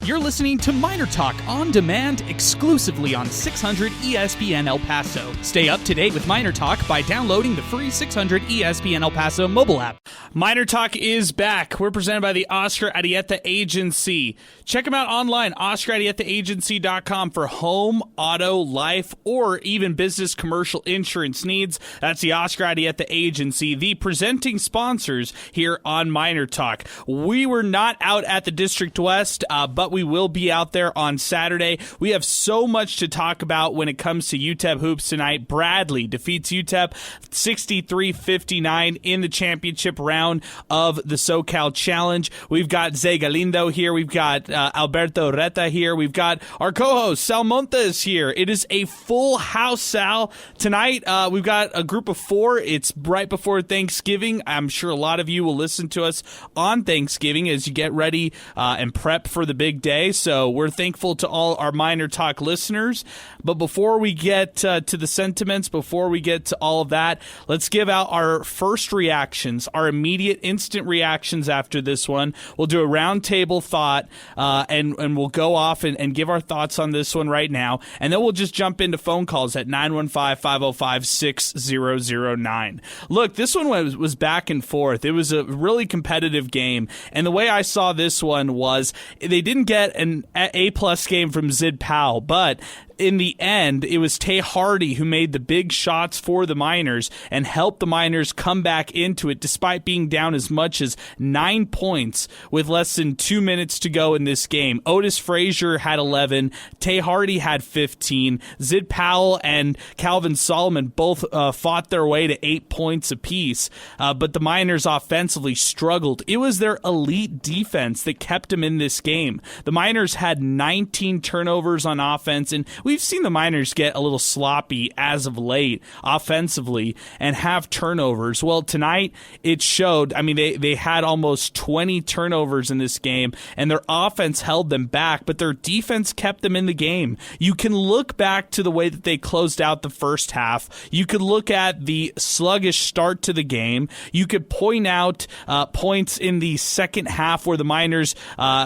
You're listening to MinerTalk on demand exclusively on 600 ESPN El Paso. Stay up to date with MinerTalk by downloading the free 600 ESPN El Paso mobile app. MinerTalk is back. We're presented by the Oscar Arieta Agency. Check them out online, OscarArietaAgency.com, for home, auto, life, or even business commercial insurance needs. That's the Oscar Arieta Agency, the presenting sponsors here on MinerTalk. We were not out at the District West, but we will be out there on Saturday. We have so much to talk about when it comes to UTEP hoops tonight. Bradley defeats UTEP 63-59 in the championship round of the SoCal Challenge. We've got Zay Galindo here. We've got Alberto Reta here. We've got our co-host Sal Montes here. It is a full house, Sal. Tonight, we've got a group of four. It's right before Thanksgiving. I'm sure a lot of you will listen to us on Thanksgiving as you get ready and prep for the big day. So we're thankful to all our MinerTalk listeners. But before we get to the sentiments, before we get to all of that, let's give out our first reactions, our immediate instant reactions after this one. We'll do a roundtable thought, and we'll go off and give our thoughts on this one right now. And then we'll just jump into phone calls at 915-505-6009. Look, this one was back and forth. It was a really competitive game. And the way I saw this one was they didn't get an A-plus game from Zid Powell, but in the end, it was Tay Hardy who made the big shots for the Miners and helped the Miners come back into it despite being down as much as 9 points with less than 2 minutes to go in this game. Otis Frazier had 11. Tay Hardy had 15. Zid Powell and Calvin Solomon both fought their way to 8 points apiece, but the Miners offensively struggled. It was their elite defense that kept them in this game. The Miners had 19 turnovers on offense, and we've seen the Miners get a little sloppy as of late offensively and have turnovers. Well, tonight it showed. I mean, they had almost 20 turnovers in this game, and their offense held them back, but their defense kept them in the game. You can look back to the way that they closed out the first half. You could look at the sluggish start to the game. You could point out points in the second half where the Miners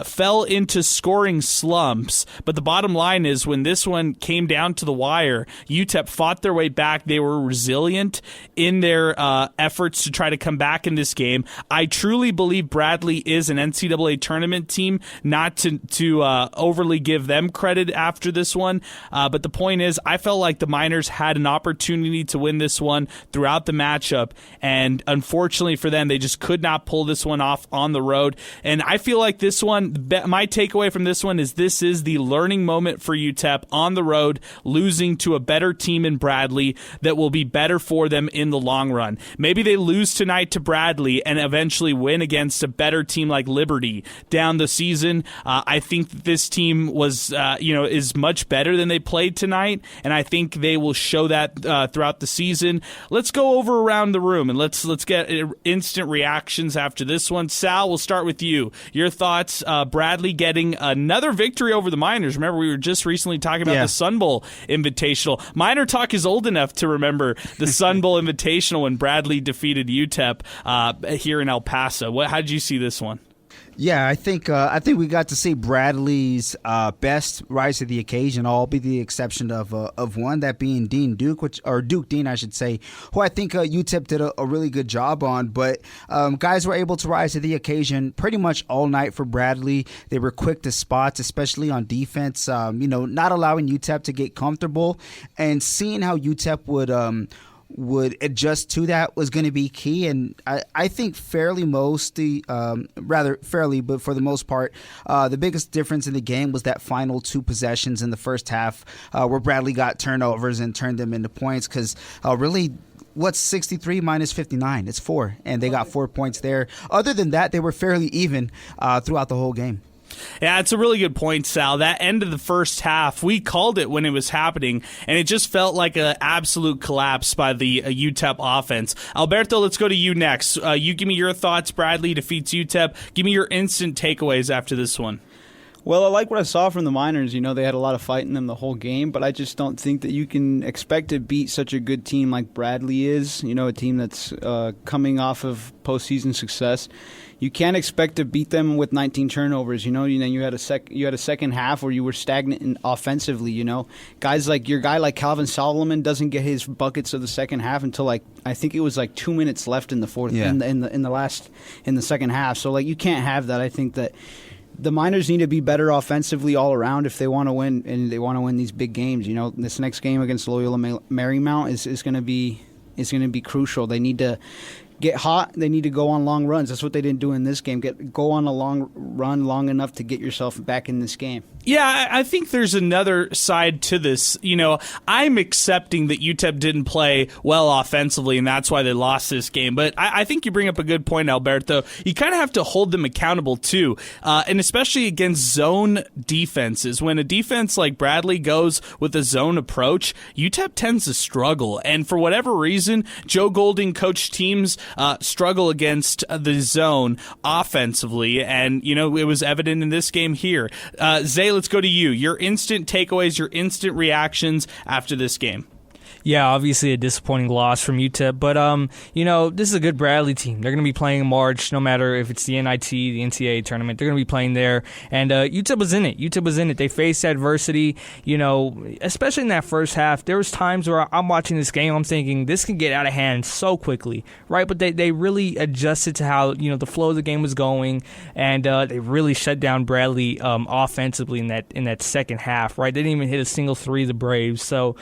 fell into scoring slumps, but the bottom line is when this one came down to the wire, UTEP fought their way back. They were resilient in their efforts to try to come back in this game. I truly believe Bradley is an NCAA tournament team, not to overly give them credit after this one, but the point is I felt like the Miners had an opportunity to win this one throughout the matchup, and unfortunately for them, they just could not pull this one off on the road. And I feel like this one, my takeaway from this one is this is the learning moment for UTEP on the road, losing to a better team in Bradley that will be better for them in the long run. Maybe they lose tonight to Bradley and eventually win against a better team like Liberty down the season. I think that this team was, is much better than they played tonight, and I think they will show that throughout the season. Let's go over around the room and let's get instant reactions after this one. Sal, we'll start with you. Your thoughts? Bradley getting another victory over the Miners. Remember, we were just recently talking about the Sun Bowl Invitational. MinerTalk is old enough to remember the Sun Bowl Invitational when Bradley defeated UTEP here in El Paso. How did you see this one? Yeah, I think we got to see Bradley's best rise to the occasion, all be the exception of one, that being Duke Dean, I should say, who I think UTEP did a really good job on. But guys were able to rise to the occasion pretty much all night for Bradley. They were quick to spots, especially on defense. Not allowing UTEP to get comfortable, and seeing how UTEP would adjust to that was going to be key. And I think but for the most part, the biggest difference in the game was that final 2 possessions in the first half where Bradley got turnovers and turned them into points, because really, what's 63 minus 59? It's 4, and they got 4 points there. Other than that, they were fairly even throughout the whole game. Yeah, it's a really good point, Sal. That end of the first half, we called it when it was happening, and it just felt like an absolute collapse by the UTEP offense. Alberto, let's go to you next. You give me your thoughts. Bradley defeats UTEP. Give me your instant takeaways after this one. Well, I like what I saw from the Miners. They had a lot of fight in them the whole game, but I just don't think that you can expect to beat such a good team like Bradley is, a team that's coming off of postseason success. you can't expect to beat them with 19 turnovers. You had a second half where you were stagnant offensively. Your guy like Calvin Solomon doesn't get his buckets of the second half until I think it was 2 minutes left in the fourth in the second half. So you can't have that. I think that the Miners need to be better offensively all around if they want to win, and they want to win these big games. This next game against Loyola Marymount is going to be crucial. They need to get hot. They need to go on long runs. That's what they didn't do in this game. Go on a long run long enough to get yourself back in this game. Yeah, I think there's another side to this. I'm accepting that UTEP didn't play well offensively, and that's why they lost this game. But I think you bring up a good point, Alberto. You kind of have to hold them accountable, too, and especially against zone defenses. When a defense like Bradley goes with a zone approach, UTEP tends to struggle. And for whatever reason, Joe Golding coached teams struggle against the zone offensively, and, it was evident in this game here. Zay, let's go to you. Your instant takeaways, your instant reactions after this game. Yeah, obviously a disappointing loss from UTEP, but this is a good Bradley team. They're going to be playing in March, no matter if it's the NIT, the NCAA tournament. They're going to be playing there, and UTEP was in it. They faced adversity, especially in that first half. There was times where I'm watching this game, I'm thinking this can get out of hand so quickly, right? But they really adjusted to how the flow of the game was going, and they really shut down Bradley offensively in that second half, right? They didn't even hit a single three, the Braves. So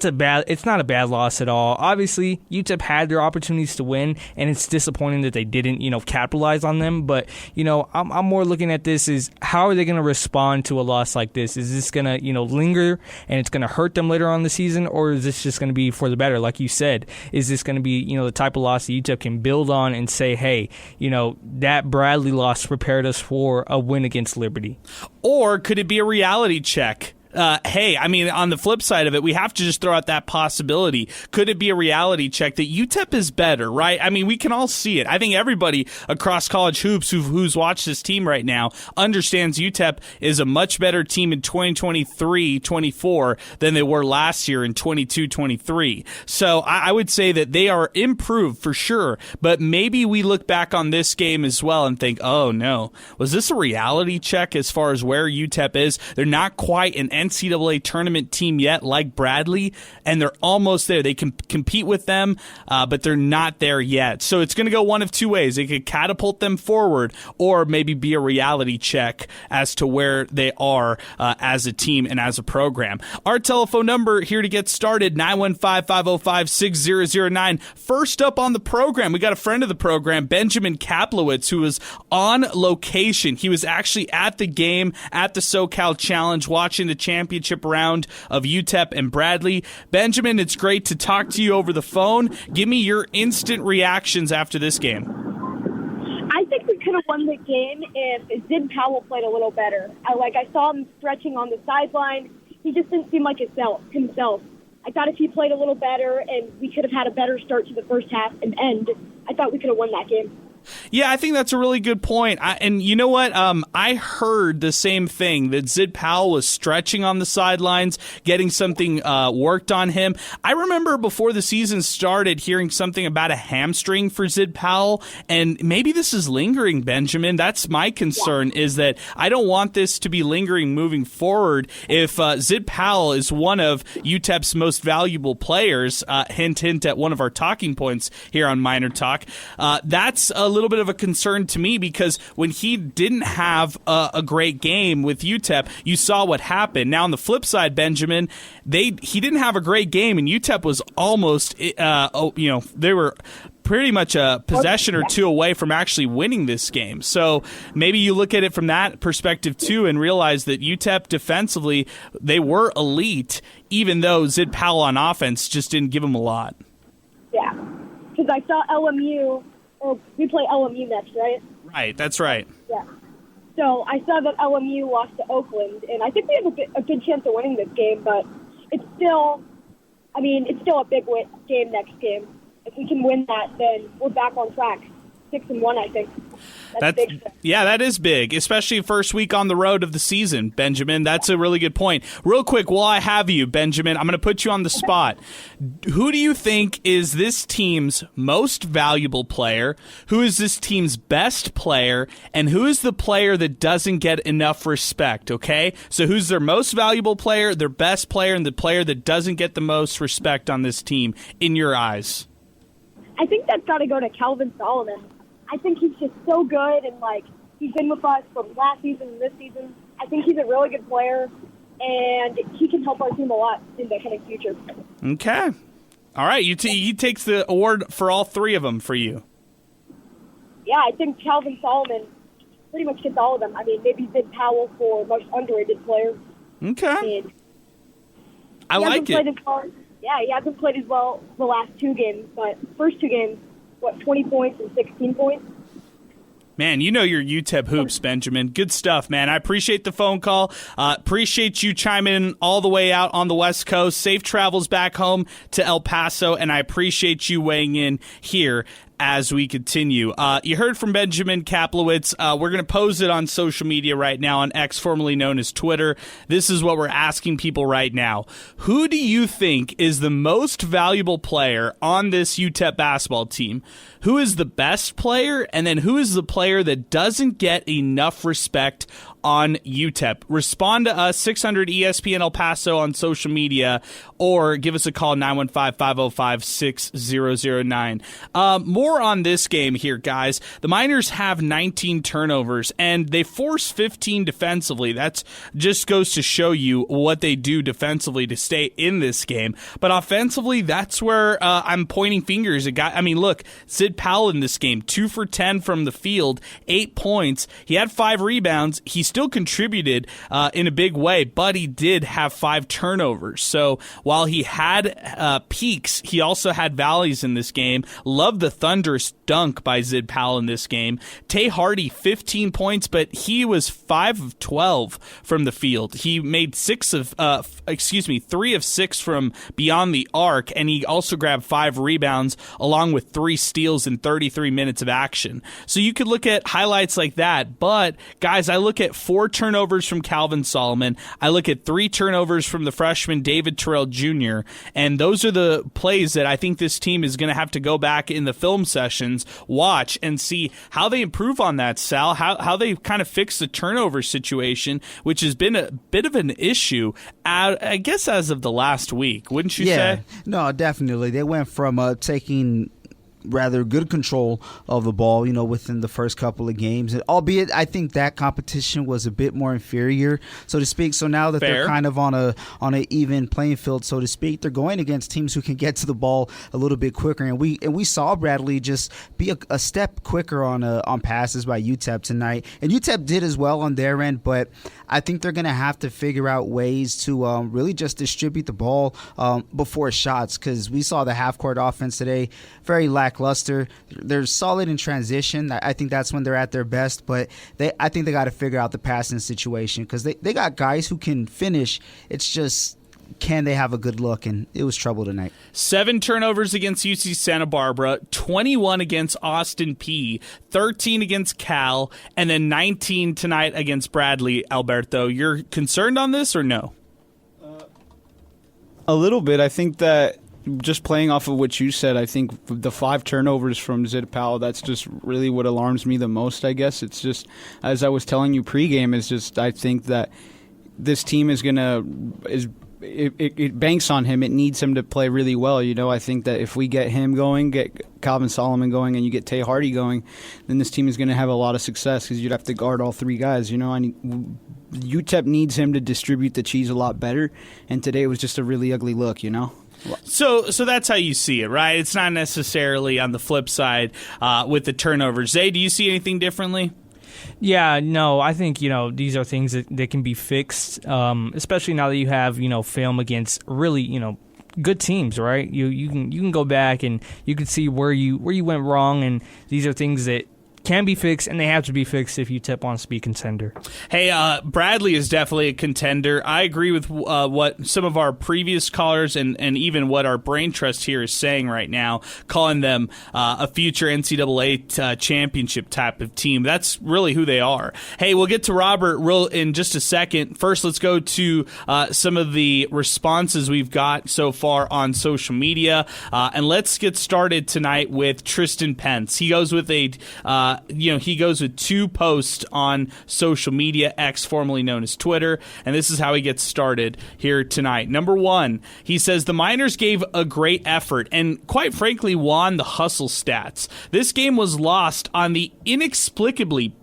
it's not a bad loss at all. Obviously, UTEP had their opportunities to win, and it's disappointing that they didn't, capitalize on them. But, I'm more looking at this as how are they going to respond to a loss like this? Is this going to, linger and it's going to hurt them later on in the season, or is this just going to be for the better? Like you said, is this going to be, the type of loss that UTEP can build on and say, hey, that Bradley loss prepared us for a win against Liberty? Or could it be a reality check? On the flip side of it, we have to just throw out that possibility. Could it be a reality check that UTEP is better, right? We can all see it. I think everybody across college hoops who's watched this team right now understands UTEP is a much better team in 2023-24 than they were last year in 22-23. So I would say that they are improved for sure, but maybe we look back on this game as well and think, oh no, was this a reality check as far as where UTEP is? They're not quite an NCAA tournament team yet like Bradley, and they're almost there. They can compete with them, but they're not there yet. So it's going to go one of two ways. It could catapult them forward or maybe be a reality check as to where they are as a team and as a program. Our telephone number here to get started, 915-505-6009. First up on the program, we got a friend of the program, Benjamin Kaplowitz, who was on location. He was actually at the game at the SoCal Challenge watching the championship round of UTEP and Bradley. Benjamin, it's great to talk to you over the phone. Give me your instant reactions after this game. I think we could have won the game if Zid Powell played a little better. I saw him stretching on the sideline. He just didn't seem like himself. I thought if he played a little better and we could have had a better start to the first half and end, I thought we could have won that game. Yeah, I think that's a really good point. And you know what? I heard the same thing, that Zid Powell was stretching on the sidelines, getting something worked on him. I remember before the season started hearing something about a hamstring for Zid Powell, and maybe this is lingering, Benjamin. That's my concern, is that I don't want this to be lingering moving forward. If Zid Powell is one of UTEP's most valuable players, hint, hint at one of our talking points here on MinerTalk, that's a little bit of a concern to me, because when he didn't have a great game with UTEP, you saw what happened. Now on the flip side, Benjamin, he didn't have a great game, and UTEP was almost, they were pretty much a possession or two away from actually winning this game. So maybe you look at it from that perspective too and realize that UTEP defensively, they were elite, even though Zid Powell on offense just didn't give them a lot. Yeah, because I saw LMU. We play LMU next, right? Right, that's right. Yeah. So I saw that LMU lost to Oakland, and I think we have a good chance of winning this game, but it's still a big game next game. If we can win that, then we're back on track 6-1, I think. That's big. Yeah, that is big, especially first week on the road of the season, Benjamin. That's a really good point. Real quick, while I have you, Benjamin, I'm going to put you on the spot. Who do you think is this team's most valuable player? Who is this team's best player? And who is the player that doesn't get enough respect, okay? So who's their most valuable player, their best player, and the player that doesn't get the most respect on this team in your eyes? I think that's got to go to Calvin Solomon. I think he's just so good, and, he's been with us from last season and this season. I think he's a really good player, and he can help our team a lot in the coming future. Okay. All right. He takes the award for all three of them for you. Yeah, I think Calvin Solomon pretty much gets all of them. I mean, maybe Sid Powell for most underrated player. Okay. And I like it. Yeah, he hasn't played as well the last two games, but first two games, 20 points and 16 points. Man, you know your UTEP hoops, Benjamin. Good stuff, man. I appreciate the phone call. Appreciate you chiming in all the way out on the West Coast. Safe travels back home to El Paso, and I appreciate you weighing in here as we continue. You heard from Benjamin Kaplowitz. We're going to pose it on social media right now on X, formerly known as Twitter. This is what we're asking people right now. Who do you think is the most valuable player on this UTEP basketball team? Who is the best player? And then who is the player that doesn't get enough respect on UTEP? Respond to us, 600 ESPN El Paso on social media, or give us a call, 915-505-6009. More on this game here, guys. The Miners have 19 turnovers, and they force 15 defensively. That just goes to show you what they do defensively to stay in this game. But offensively, that's where I'm pointing fingers at guys. I mean, look, Sid Powell in this game, 2 for 10 from the field, 8 points. He had 5 rebounds. He still contributed in a big way, but he did have 5 turnovers. So while he had peaks, he also had valleys in this game. Love the thunderous dunk by Zid Powell in this game. Tay Hardy, 15 points, but he was 5 of 12 from the field. He made 3 of 6 from beyond the arc, and he also grabbed 5 rebounds along with 3 steals in 33 minutes of action. So you could look at highlights like that, but guys, I look at 4 turnovers from Calvin Solomon. I look at 3 turnovers from the freshman David Terrell Jr., and those are the plays that I think this team is going to have to go back in the film sessions, watch, and see how they improve on that, Sal, how they kind of fix the turnover situation, which has been a bit of an issue, I guess, as of the last week, wouldn't you say? No, definitely. They went from taking rather good control of the ball, within the first couple of games. And albeit, I think that competition was a bit more inferior, so to speak. So now that they're kind of on a even playing field, so to speak, they're going against teams who can get to the ball a little bit quicker. And we saw Bradley just be a step quicker on passes by UTEP tonight. And UTEP did as well on their end, but I think they're going to have to figure out ways to really just distribute the ball before shots, because we saw the half-court offense today very lackluster. They're solid in transition. I think that's when they're at their best, but I think they got to figure out the passing situation, because they got guys who can finish. It's just, can they have a good look? And it was trouble tonight. 7 turnovers against UC Santa Barbara, 21 against Austin P, 13 against Cal, and then 19 tonight against Bradley. Alberto, you're concerned on this or no? A little bit. I think that just playing off of what you said, I think the 5 turnovers from Zid Powell, that's just really what alarms me the most, I guess. It's just, as I was telling you pregame, is just I think that this team is going to it banks on him. It needs him to play really well. I think that if we get him going, get Calvin Solomon going, and you get Tay Hardy going, then this team is going to have a lot of success, because you'd have to guard all 3 guys. UTEP needs him to distribute the cheese a lot better, and today it was just a really ugly look, So that's how you see it, right? It's not necessarily on the flip side with the turnovers. Zay, do you see anything differently? Yeah, no, I think, these are things that can be fixed, especially now that you have, film against really, good teams, right? You can go back and you can see where you went wrong, and these are things that can be fixed, and they have to be fixed if UTEP wants to be a contender. Hey, Bradley is definitely a contender. I agree with what some of our previous callers and even what our brain trust here is saying right now, calling them a future NCAA championship type of team. That's really who they are. Hey, we'll get to Robert in just a second. First, let's go to some of the responses we've got so far on social media, and let's get started tonight with Tristan Pence. He goes with he goes with 2 posts on social media, X, formerly known as Twitter, and this is how he gets started here tonight. Number 1, he says the Miners gave a great effort and, quite frankly, won the hustle stats. This game was lost on the inexplicably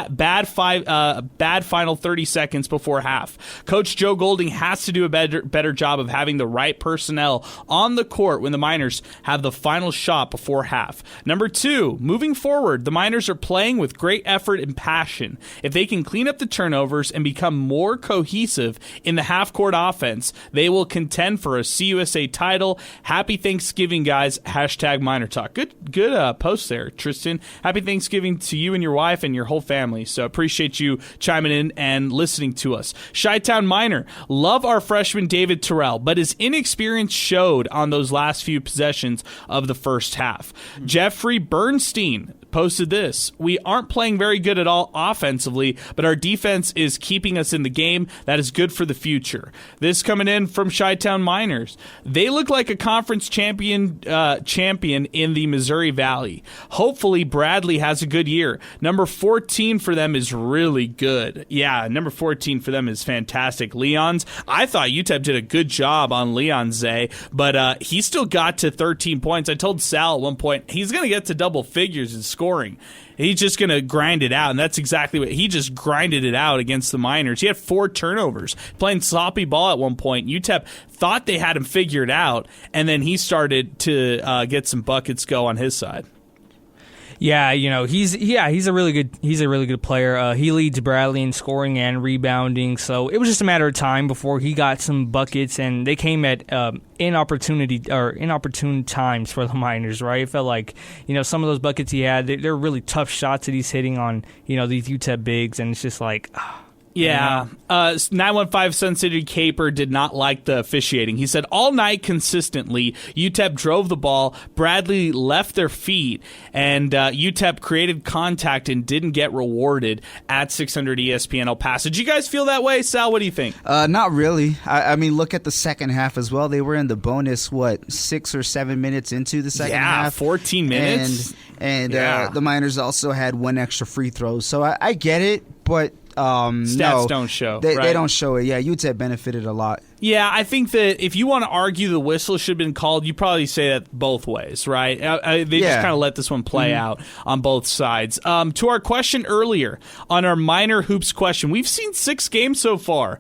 bad final 30 seconds before half. Coach Joe Golding has to do a better job of having the right personnel on the court when the Miners have the final shot before half. Number 2, moving forward, the Miners are playing with great effort and passion. If they can clean up the turnovers and become more cohesive in the half-court offense, they will contend for a CUSA title. Happy Thanksgiving, guys. #MinerTalk. Good post there, Tristan. Happy Thanksgiving to you and your wife and your whole family. So appreciate you chiming in and listening to us. Chi-Town Miner, love our freshman David Terrell, but his inexperience showed on those last few possessions of the first half. Jeffrey Bernstein posted this: we aren't playing very good at all offensively, but our defense is keeping us in the game. That is good for the future. This coming in from Chi-Town Miners. They look like a conference champion in the Missouri Valley. Hopefully Bradley has a good year. Number 14 for them is really good. Yeah, number 14 for them is fantastic. Leon's, I thought UTEP did a good job on Leon Zay, but he still got to 13 points. I told Sal at one point he's going to get to double figures in scoring. He's just going to grind it out, and that's exactly what he just grinded it out against the Miners. He had 4 turnovers, playing sloppy ball at one point. UTEP thought they had him figured out, and then he started to get some buckets go on his side. Yeah, he's a really good player. He leads Bradley in scoring and rebounding, so it was just a matter of time before he got some buckets, and they came at inopportune times for the Miners. Right, it felt like some of those buckets he had, they're really tough shots that he's hitting on these UTEP bigs, and it's just like. Yeah. 915 Sun City Caper did not like the officiating. He said, all night consistently, UTEP drove the ball, Bradley left their feet, and UTEP created contact and didn't get rewarded at 600 ESPN El Paso. Did you guys feel that way? Sal, what do you think? Not really. I mean, look at the second half as well. They were in the bonus, 6 or 7 minutes into the second half? Yeah, 14 minutes. And the Miners also had 1 extra free throw. So I get it, but... Stats don't show. They right? don't show it. Yeah, UTEP benefited a lot. Yeah, I think that if you want to argue the whistle should have been called, you probably say that both ways, right? They just kind of let this one play out on both sides. To our question earlier, on our Miner Hoops question, we've seen 6 games so far.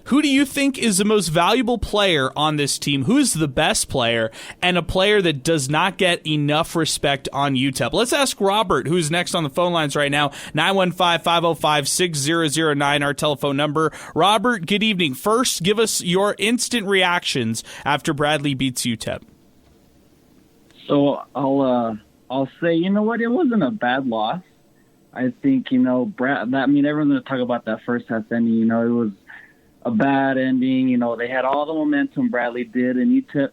Who do you think is the most valuable player on this team? Who is the best player and a player that does not get enough respect on UTEP? Let's ask Robert, who's next on the phone lines right now. 915-505-6009, our telephone number. Robert, good evening. First, give us your instant reactions after Bradley beats UTEP. So I'll say, you know what? It wasn't a bad loss. I think, everyone's going to talk about that first half ending. It was a bad ending. They had all the momentum, Bradley did, and UTEP,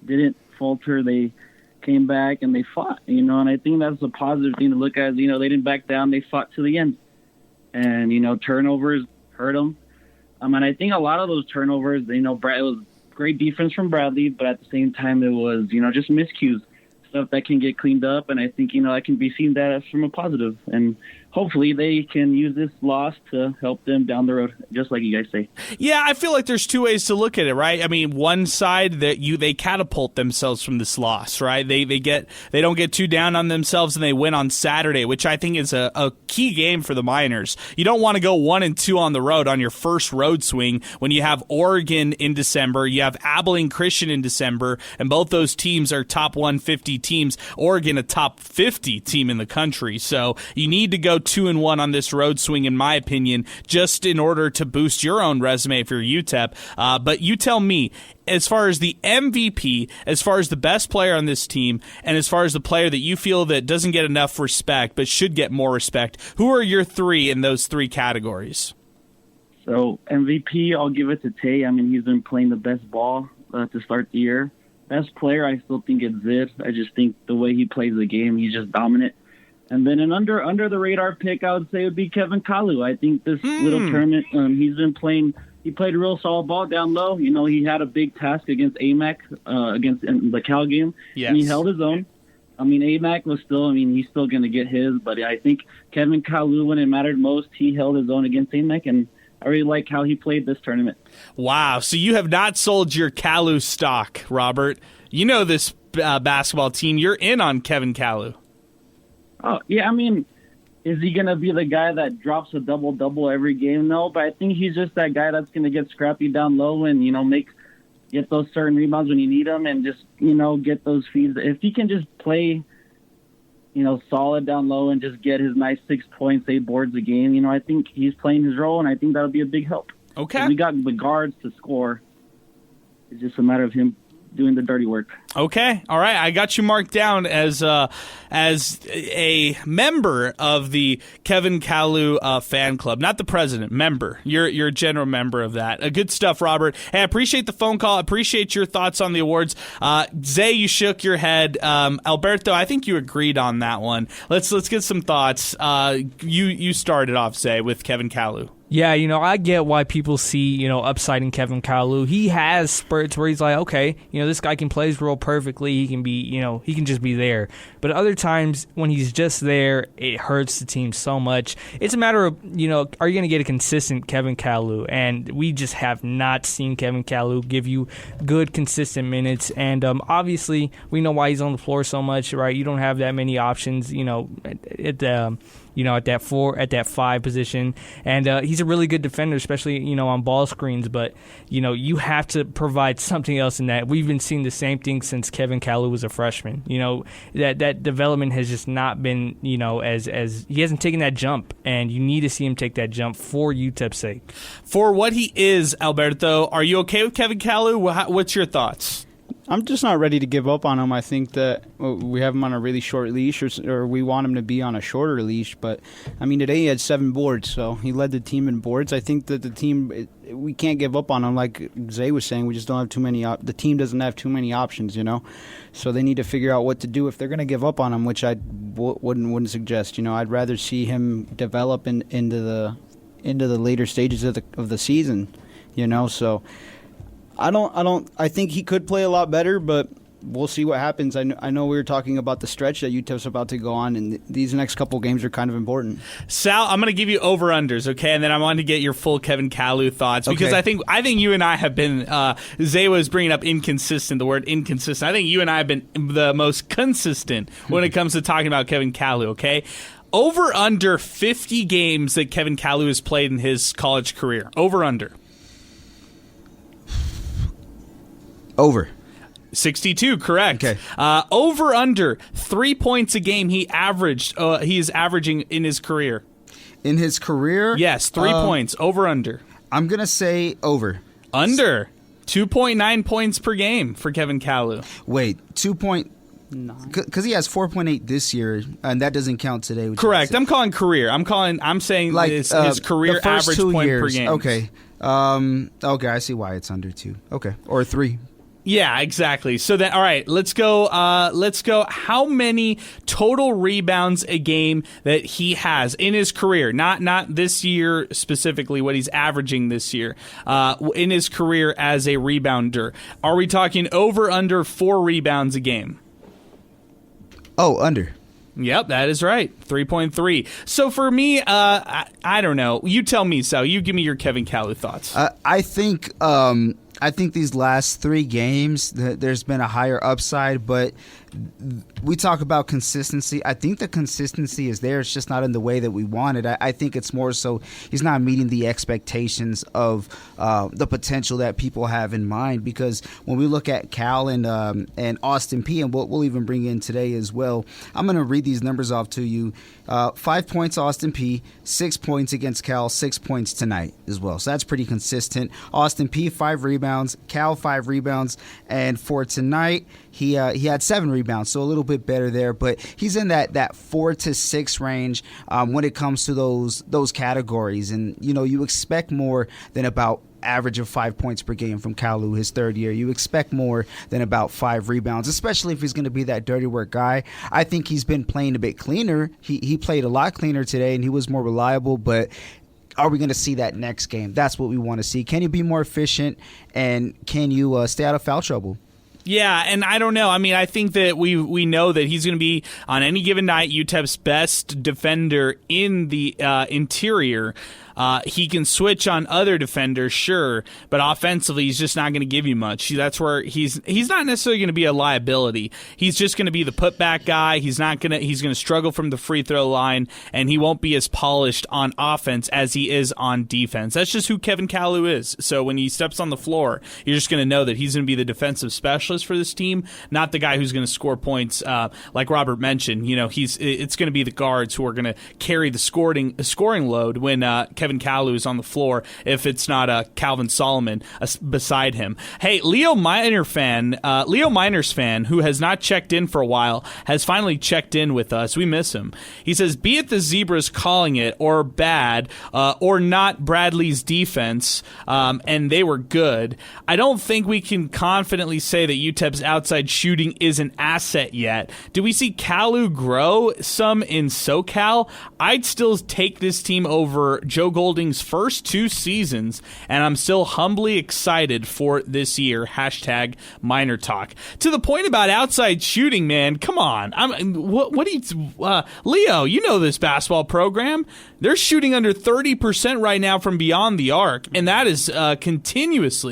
didn't falter. They came back and they fought, and I think that's a positive thing to look at. They didn't back down. They fought to the end. And, turnovers hurt them. And I think a lot of those turnovers, it was great defense from Bradley, but at the same time, it was, just miscues, stuff that can get cleaned up. And I think, I can be seen that as from a positive. And hopefully they can use this loss to help them down the road, just like you guys say. Yeah, I feel like there's 2 ways to look at it, right? I mean, one side that they catapult themselves from this loss, right? They don't get too down on themselves and they win on Saturday, which I think is a key game for the Miners. You don't want to go 1-2 on the road on your first road swing when you have Oregon in December, you have Abilene Christian in December, and both those teams are top 150 teams. Oregon, a top 50 team in the country. So you need to go go 2-1 on this road swing, in my opinion, just in order to boost your own resume for UTEP. But you tell me, as far as the MVP, as far as the best player on this team, and as far as the player that you feel that doesn't get enough respect but should get more respect, who are your three in those three categories? So MVP, I'll give it to Tay. I mean, he's been playing the best ball to start the year. Best player, I still think it's Zid. I just think the way he plays the game, he's just dominant. And then an under the radar pick, I would say, would be Kevin Kalu. I think this little tournament, he's been playing. He played a real solid ball down low. You know, he had a big task against AMAC, against in the Cal game, yes. And he held his own. I mean, AMAC was still, he's still going to get his, but I think Kevin Kalu, when it mattered most, he held his own against AMAC, and I really like how he played this tournament. Wow. So you have not sold your Kalu stock, Robert. You know this basketball team. You're in on Kevin Kalu. Oh, yeah. I mean, is he going to be the guy that drops a double-double every game? No, but I think he's just that guy that's going to get scrappy down low and, get those certain rebounds when you need them and just, get those feeds. If he can just play, solid down low and just get his nice 6 points, 8 boards a game, I think he's playing his role, and I think that'll be a big help. Okay. We got the guards to score. It's just a matter of him doing the dirty work. Okay. All right. I got you marked down as a member of the Kevin Kalu fan club, not the president, member. You're a general member of that. Good stuff, Robert. Hey, I appreciate the phone call. I appreciate your thoughts on the awards. Zay, you shook your head. Alberto, I think you agreed on that one. Let's get some thoughts. You started off, Zay, with Kevin Kalu. Yeah, I get why people see, upside in Kevin Kalu. He has spurts where he's like, okay, this guy can play his role perfectly. He can be, he can just be there. But other times when he's just there, it hurts the team so much. It's a matter of, are you going to get a consistent Kevin Kalu? And we just have not seen Kevin Kalu give you good, consistent minutes. And obviously, we know why he's on the floor so much, right? You don't have that many options, at that 5 position. And he's a really good defender, especially, on ball screens. But, you have to provide something else in that. We've been seeing the same thing since Kevin Kalu was a freshman. That development has just not been, as he hasn't taken that jump. And you need to see him take that jump for UTEP's sake. For what he is, Alberto, are you okay with Kevin Kalu? What's your thoughts? I'm just not ready to give up on him. I think that we have him on a really short leash, or we want him to be on a shorter leash. But, today he had 7 boards, so he led the team in boards. I think that the team, we can't give up on him. Like Zay was saying, we just don't have too many. The team doesn't have too many options, So they need to figure out what to do if they're going to give up on him, which I wouldn't suggest. I'd rather see him develop into the later stages of the season, So I think he could play a lot better, but we'll see what happens. I know we were talking about the stretch that UTEP's about to go on, and these next couple games are kind of important. Sal, I'm going to give you over-unders, okay? And then I want to get your full Kevin Kalu thoughts, because I think you and I have been, Zay was bringing up inconsistent, the word inconsistent. I think you and I have been the most consistent when it comes to talking about Kevin Kalu, okay? Over-under 50 games that Kevin Kalu has played in his college career. Over-under. Over. 62, correct. Okay. Over under 3 points a game he is averaging in his career. In his career? Yes, 3 points. Over under. I'm going to say over. Under. 2.9 points per game for Kevin Kalu. Wait, 2.9. Because he has 4.8 this year, and that doesn't count today. Correct. I'm calling career. I'm saying like, his career average point per game. Okay. Okay, I see why it's under 2. Okay. Or 3. Yeah, exactly. So then, all right, let's go. How many total rebounds a game that he has in his career? Not this year specifically. What he's averaging this year in his career as a rebounder. Are we talking over under 4 rebounds a game? Oh, under. Yep, that is right. 3.3. So for me, I don't know. You tell me, Sal. You give me your Kevin Kalu thoughts. I think I think these last 3 games, there's been a higher upside, but we talk about consistency. I think the consistency is there. It's just not in the way that we want it. I think it's more so he's not meeting the expectations of the potential that people have in mind, because when we look at Cal and Austin P, and what we'll even bring in today as well, I'm going to read these numbers off to you. 5 points Austin P, 6 points against Cal, 6 points tonight as well. So that's pretty consistent. Austin P, 5 rebounds, Cal 5 rebounds, and for tonight, he had 7 rebounds, so a little bit better there. But he's in that 4 to 6 range when it comes to those categories. And, you expect more than about average of 5 points per game from Kalu his third year. You expect more than about 5 rebounds, especially if he's going to be that dirty work guy. I think he's been playing a bit cleaner. He played a lot cleaner today, and he was more reliable, but are we going to see that next game? That's what we want to see. Can you be more efficient, and can you stay out of foul trouble? Yeah, and I don't know. I mean, I think that we know that he's going to be, on any given night, UTEP's best defender in the interior. He can switch on other defenders, sure, but offensively, he's just not going to give you much. That's where he's not necessarily going to be a liability. He's just going to be the putback guy. He's going to struggle from the free throw line, and he won't be as polished on offense as he is on defense. That's just who Kevin Kalu is. So when he steps on the floor, you're just going to know that he's going to be the defensive specialist for this team, not the guy who's going to score points. Like Robert mentioned, it's going to be the guards who are going to carry the scoring load when Kevin Kalu is on the floor, if it's not Calvin Solomon beside him. Hey, Leo Miners fan, who has not checked in for a while, has finally checked in with us. We miss him. He says, be it the Zebras calling it, or bad, or not Bradley's defense, and they were good, I don't think we can confidently say that UTEP's outside shooting is an asset yet. Do we see Kalu grow some in SoCal? I'd still take this team over Joe Golding's first 2 seasons, and I'm still humbly excited for this year. Hashtag MinerTalk. To the point about outside shooting, man, come on. What do you, Leo, you know this basketball program. They're shooting under 30% right now from beyond the arc, and that is continues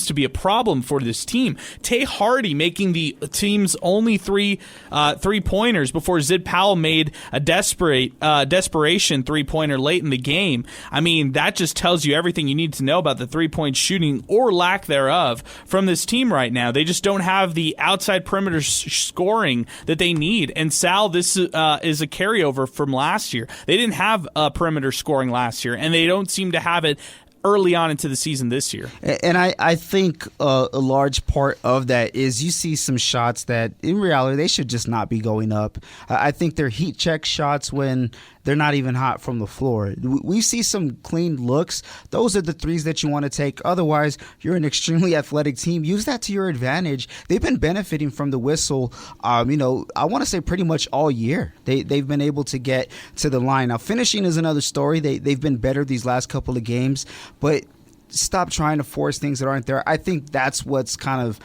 to be a problem for this team. Tay Hardy making the team's only 3 3-pointers before Zid Powell made a desperation 3-pointer late in the game. I mean, that just tells you everything you need to know about the 3-point shooting, or lack thereof, from this team right now. They just don't have the outside perimeter scoring that they need. And Sal, this is a carryover from last year. They didn't have perimeter scoring last year, and they don't seem to have it early on into the season this year. And I think a large part of that is you see some shots that in reality they should just not be going up. I think they're heat check shots when they're not even hot from the floor. We see some clean looks. Those are the threes that you want to take. Otherwise, you're an extremely athletic team. Use that to your advantage. They've been benefiting from the whistle, I want to say pretty much all year. They've been able to get to the line. Now, finishing is another story. They've been better these last couple of games, but stop trying to force things that aren't there. I think that's what's kind of,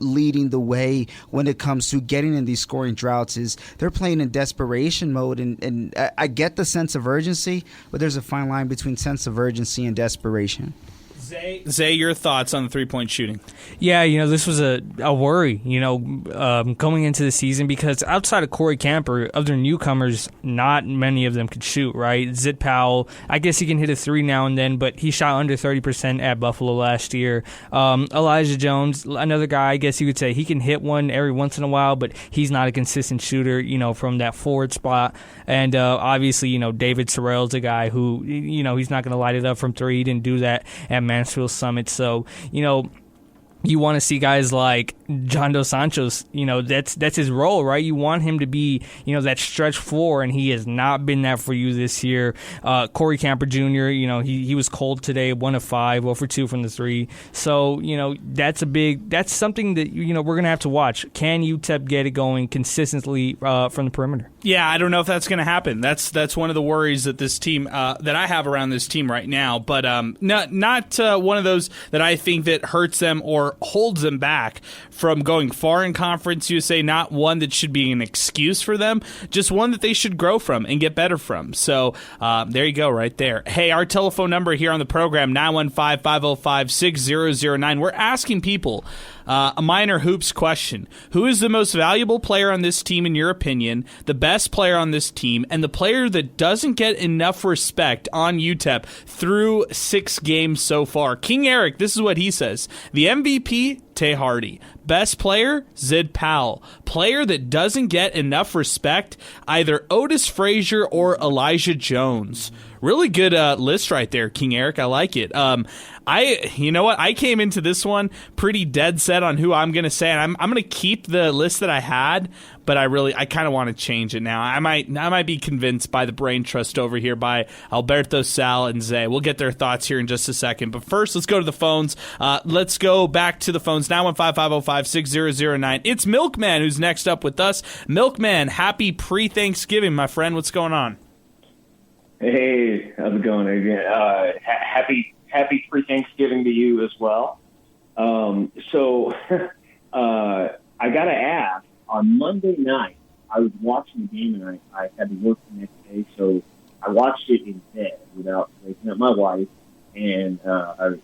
leading the way when it comes to getting in these scoring droughts is they're playing in desperation mode. And I get the sense of urgency, but there's a fine line between sense of urgency and desperation. Zay, your thoughts on the 3-point shooting? Yeah, this was a worry, going into the season, because outside of Corey Camper, other newcomers, not many of them could shoot, right? Zid Powell, I guess he can hit a 3 now and then, but he shot under 30% at Buffalo last year. Elijah Jones, another guy, I guess you could say he can hit one every once in a while, but he's not a consistent shooter, from that forward spot. And obviously, David Sorrell's a guy who, he's not going to light it up from 3. He didn't do that at Mansfield Summit. So, you want to see guys like John Dos Santos, that's his role, right? You want him to be, that stretch 4, and he has not been that for you this year. Corey Camper Jr., he was cold today, 1 of 5, 0 for 2 from the 3. So, that's something that, we're going to have to watch. Can UTEP get it going consistently from the perimeter? Yeah, I don't know if that's going to happen. That's one of the worries that this team, that I have around this team right now, but not one of those that I think that hurts them or holds them back from going far in Conference USA, not one that should be an excuse for them, just one that they should grow from and get better from. So there you go right there. Hey, our telephone number here on the program, 915-505-6009. We're asking people a Miner Hoops question. Who is the most valuable player on this team in your opinion, the best player on this team, and the player that doesn't get enough respect on UTEP through 6 games so far? King Eric, this is what he says. The MVP, Tay Hardy. Best player, Zid Powell. Player that doesn't get enough respect, either Otis Frazier or Elijah Jones. Really good list right there, King Eric. I like it. You know what? I came into this one pretty dead set on who I'm going to say, and I'm going to keep the list that I had, but I kind of want to change it now. I might be convinced by the brain trust over here by Alberto, Sal, and Zay. We'll get their thoughts here in just a second. But first, let's go to the phones. Let's go back to the phones. 915-505-6009. It's Milkman who's next up with us. Milkman, happy pre-Thanksgiving, my friend. What's going on? Hey, how's it going, Adrian? Happy pre-Thanksgiving to you as well. So I got to ask, on Monday night, I was watching the game and I had to work the next day, so I watched it in bed without waking up my wife, and I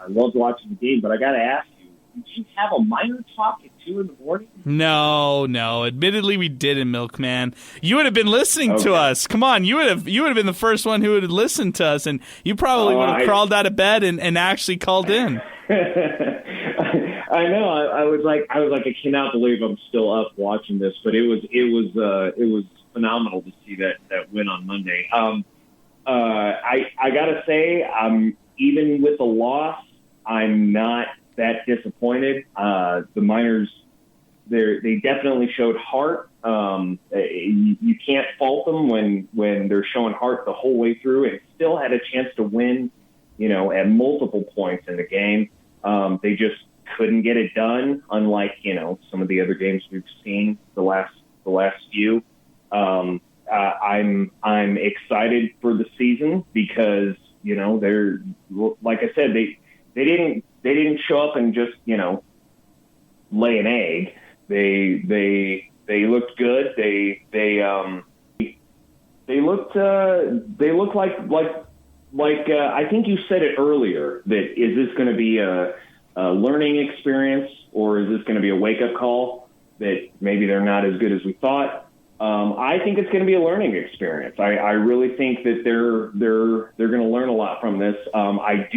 loved watching the game, but I got to ask you, did you have a MinerTalk at 2 in the morning? No. Admittedly, we didn't, Milkman. You would have been listening to us. Come on, you would have been the first one who would have listened to us, and you probably would have crawled out of bed and actually called in. I know. I was like, I cannot believe I'm still up watching this, but it was phenomenal to see that win on Monday. I gotta say, even with the loss, I'm not that disappointed. The Miners, they definitely showed heart. You can't fault them when they're showing heart the whole way through, and still had a chance to win, at multiple points in the game. They just couldn't get it done, unlike, some of the other games we've seen the last few. I'm excited for the season because, they're, like I said, they didn't show up and just, lay an egg. They looked good. They looked like I think you said it earlier, that is this going to be a learning experience, or is this going to be a wake-up call that maybe they're not as good as we thought? I think it's going to be a learning experience. I really think that they're going to learn a lot from this. I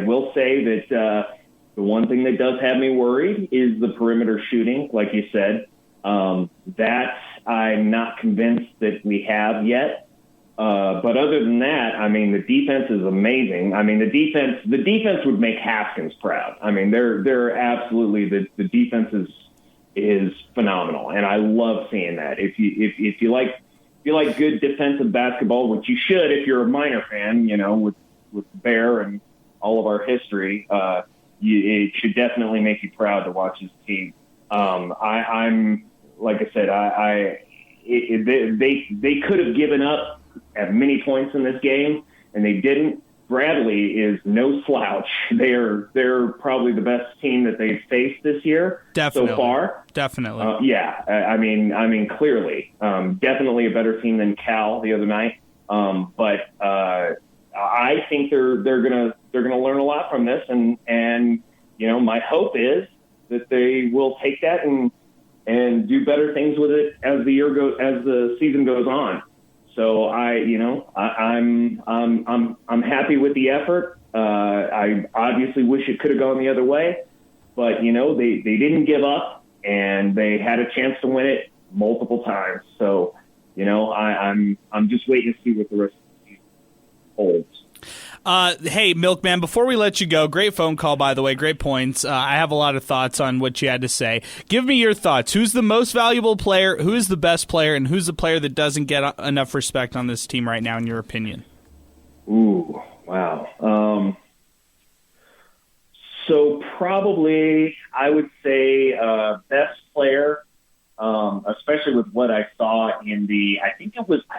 will say that the one thing that does have me worried is the perimeter shooting, like you said. That I'm not convinced that we have yet. But other than that, the defense is amazing. The defense would make Haskins proud. They're absolutely, the defense is phenomenal, and I love seeing that. If you like good defensive basketball, which you should if you're a Miner fan, with Bear and all of our history, it should definitely make you proud to watch this team. I'm like I said, they could have given up at many points in this game, and they didn't. Bradley is no slouch. They're probably the best team that they've faced this year so far. Definitely. Clearly, definitely a better team than Cal the other night. But I think they're gonna learn a lot from this, and my hope is that they will take that and do better things with it as the season goes on. So I'm happy with the effort. I obviously wish it could have gone the other way, but they didn't give up, and they had a chance to win it multiple times. So I'm just waiting to see what the rest of the season holds. Hey, Milkman, before we let you go, great phone call, by the way, great points. I have a lot of thoughts on what you had to say. Give me your thoughts. Who's the most valuable player, who is the best player, and who's the player that doesn't get enough respect on this team right now, in your opinion? Ooh, wow. So probably I would say best player, especially with what I saw in I think it was –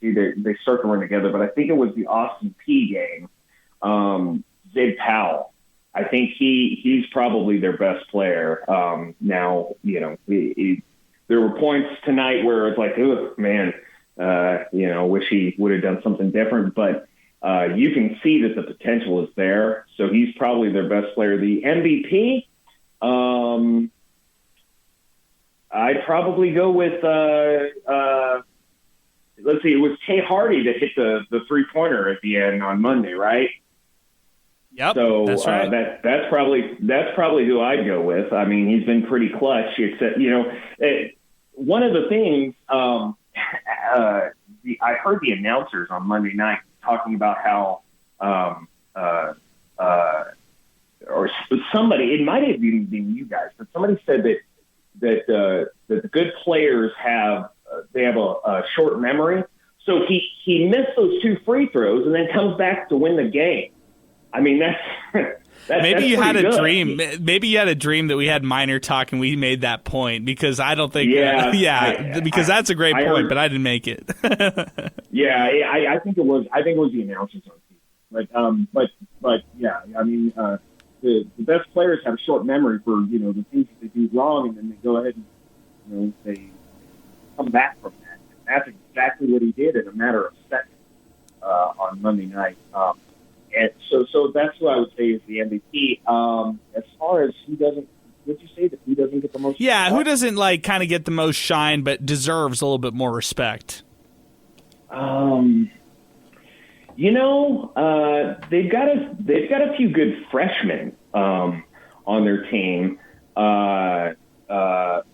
they start to run together, but I think it was the Austin P game. Zid Powell. I think he's probably their best player. Now, there were points tonight where it's like, oh man, wish he would have done something different. But you can see that the potential is there. So he's probably their best player. The MVP, I'd probably go with, let's see, it was Tay Hardy that hit the 3-pointer at the end on Monday, right? Yep, so that's right. That's probably who I'd go with. I mean, he's been pretty clutch. Except, one of the things I heard the announcers on Monday night talking about how, or somebody, it might have even been you guys, but somebody said that the good players have a short memory. So he missed those 2 free throws and then comes back to win the game. I mean, that's maybe you had a good. dream. Maybe you had a dreim that we had MinerTalk and we made that point, because I don't think. Because that's a great point, but I didn't make it. I think it was. I think it was the announcers on TV. But yeah, I mean, the best players have short memory for the things that they do wrong, and then they go ahead and they come back from that. And that's exactly what he did in a matter of seconds on Monday night. And so that's what I would say is the MVP. As far as who doesn't, would you say that who doesn't get the most? Yeah, who doesn't kind of get the most shine, but deserves a little bit more respect? They've got a few good freshmen on their team. Is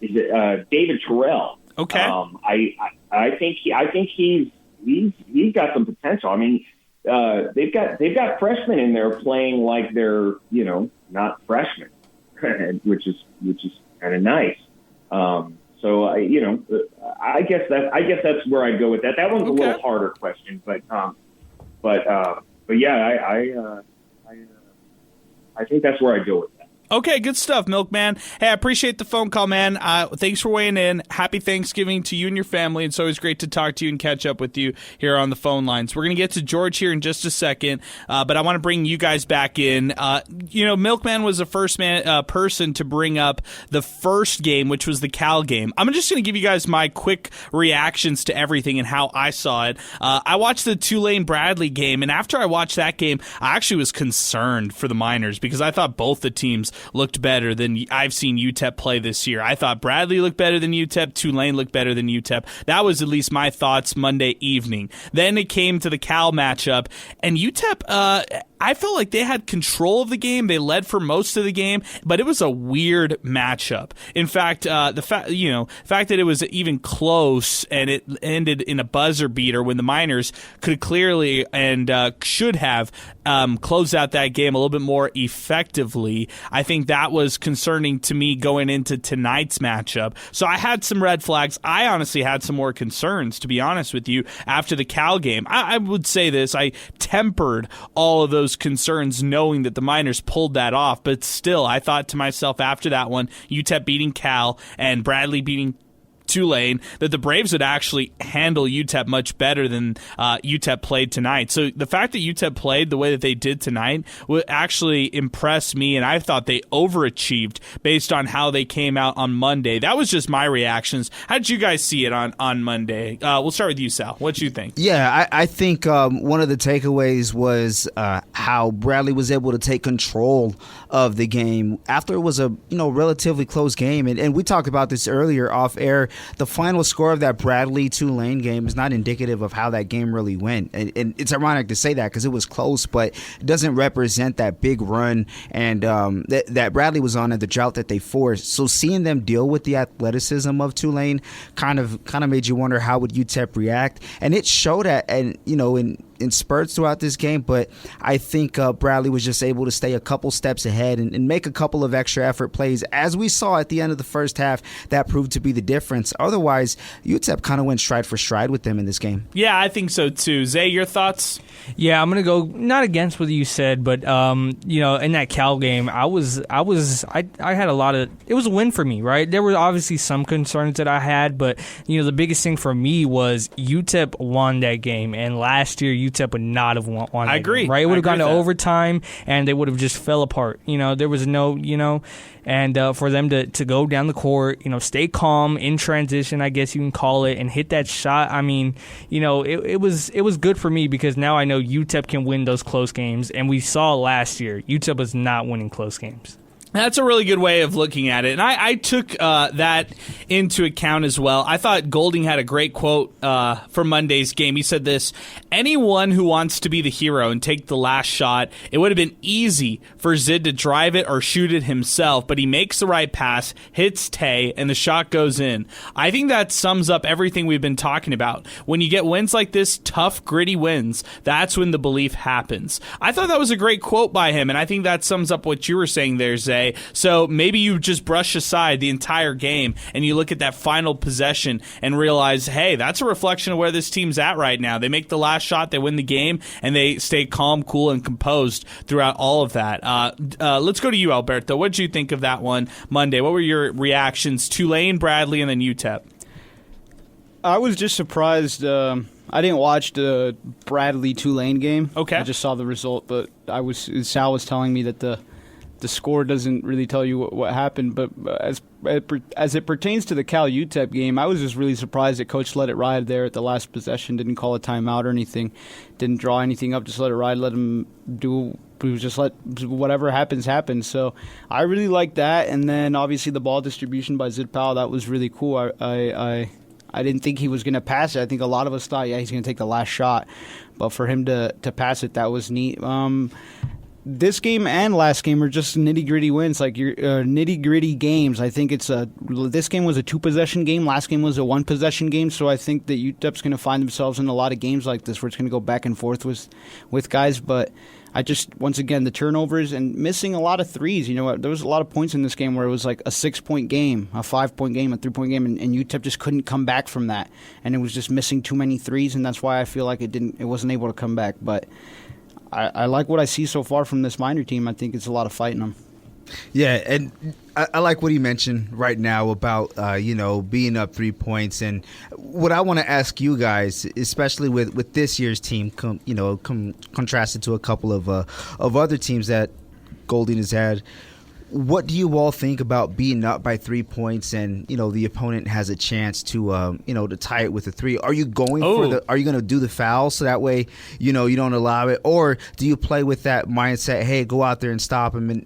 it David Terrell? Okay. I think he's got some potential. I mean. They've got freshmen in there playing like they're not freshmen, which is kind of nice. So I guess that's where I'd go with that. That one's a little harder question, but yeah, I think that's where I'd go with that. Okay, good stuff, Milkman. Hey, I appreciate the phone call, man. Thanks for weighing in. Happy Thanksgiving to you and your family. It's always great to talk to you and catch up with you here on the phone lines. We're going to get to George here in just a second, but I want to bring you guys back in. Milkman was the first person to bring up the first game, which was the Cal game. I'm just going to give you guys my quick reactions to everything and how I saw it. I watched the Tulane-Bradley game, and after I watched that game, I actually was concerned for the Miners because I thought both the teams looked better than I've seen UTEP play this year. I thought Bradley looked better than UTEP. Tulane looked better than UTEP. That was at least my thoughts Monday evening. Then it came to the Cal matchup, and UTEP, I felt like they had control of the game. They led for most of the game, but it was a weird matchup. In fact, the fact that it was even close and it ended in a buzzer beater when the Miners could clearly and should have closed out that game a little bit more effectively. I think that was concerning to me going into tonight's matchup. So I had some red flags. I honestly had some more concerns, to be honest with you, after the Cal game. I would say this. I tempered all of those concerns knowing that the Miners pulled that off, but still, I thought to myself after that one, UTEP beating Cal and Bradley beating Tulane, that the Braves would actually handle UTEP much better than UTEP played tonight. So the fact that UTEP played the way that they did tonight would actually impress me, and I thought they overachieved based on how they came out on Monday. That was just my reactions. How did you guys see it on Monday? We'll start with you, Sal. What do you think? Yeah, I think one of the takeaways was how Bradley was able to take control of the game after it was a relatively close game, and we talked about this earlier off air. The final score of that Bradley-Tulane game is not indicative of how that game really went. And it's ironic to say that because it was close, but it doesn't represent that big run and that Bradley was on and the drought that they forced. So seeing them deal with the athleticism of Tulane kind of made you wonder how would UTEP react. And it showed that, and in spurts throughout this game, but I think Bradley was just able to stay a couple steps ahead and make a couple of extra effort plays. As we saw at the end of the first half, that proved to be the difference. Otherwise, UTEP kind of went stride for stride with them in this game. Yeah, I think so too. Zay, your thoughts? Yeah, I'm gonna go not against what you said, but in that Cal game, I had a lot of. It was a win for me, right? There were obviously some concerns that I had, but the biggest thing for me was UTEP won that game, and last year UTEP would not have won. I agree. Right? It would have gone to with that. overtime, and they would have just fell apart. There was no, and for them to go down the court, stay calm in transition, I guess you can call it, and hit that shot. I mean, it was good for me because now I know UTEP can win those close games, and we saw last year UTEP was not winning close games. That's a really good way of looking at it. And I took that into account as well. I thought Golding had a great quote for Monday's game. He said this: anyone who wants to be the hero and take the last shot, it would have been easy for Zid to drive it or shoot it himself, but he makes the right pass, hits Tay, and the shot goes in. I think that sums up everything we've been talking about. When you get wins like this, tough, gritty wins, that's when the belief happens. I thought that was a great quote by him, and I think that sums up what you were saying there, Zay. So maybe you just brush aside the entire game and you look at that final possession and realize, hey, that's a reflection of where this team's at right now. They make the last shot, they win the game, and they stay calm, cool, and composed throughout all of that. Let's go to you, Alberto. What did you think of that one Monday? What were your reactions? Tulane, Bradley, and then UTEP. I was just surprised. I didn't watch the Bradley-Tulane game. Okay. I just saw the result, but Sal was telling me that the score doesn't really tell you what happened. But as it pertains to the Cal UTEP game, I was just really surprised that Coach let it ride there at the last possession, didn't call a timeout or anything, didn't draw anything up, just let it ride, let him just let whatever happens happen. So I really liked that. And then obviously the ball distribution by Zid Powell, that was really cool. I didn't think he was going to pass it. I think a lot of us thought, he's going to take the last shot. But for him to pass it, that was neat. This game and last game are just nitty-gritty wins, like your nitty-gritty games. I think this game was a 2-possession game. Last game was a 1-possession game. So I think that UTEP's going to find themselves in a lot of games like this where it's going to go back and forth with guys. But I just, once again, the turnovers and missing a lot of threes. There was a lot of points in this game where it was like a 6-point game, a 5-point game, a 3-point game, and UTEP just couldn't come back from that. And it was just missing too many threes, and that's why I feel like it wasn't able to come back. But I like what I see so far from this Miner team. I think it's a lot of fight in them. Yeah, and I like what he mentioned right now about being up 3 points. And what I want to ask you guys, especially with this year's team, contrasted to a couple of other teams that Golding has had. What do you all think about being up by 3 points and the opponent has a chance to to tie it with a 3? Are you going Are you going to do the foul so that way you don't allow it, or do you play with that mindset? Hey, go out there and stop him. And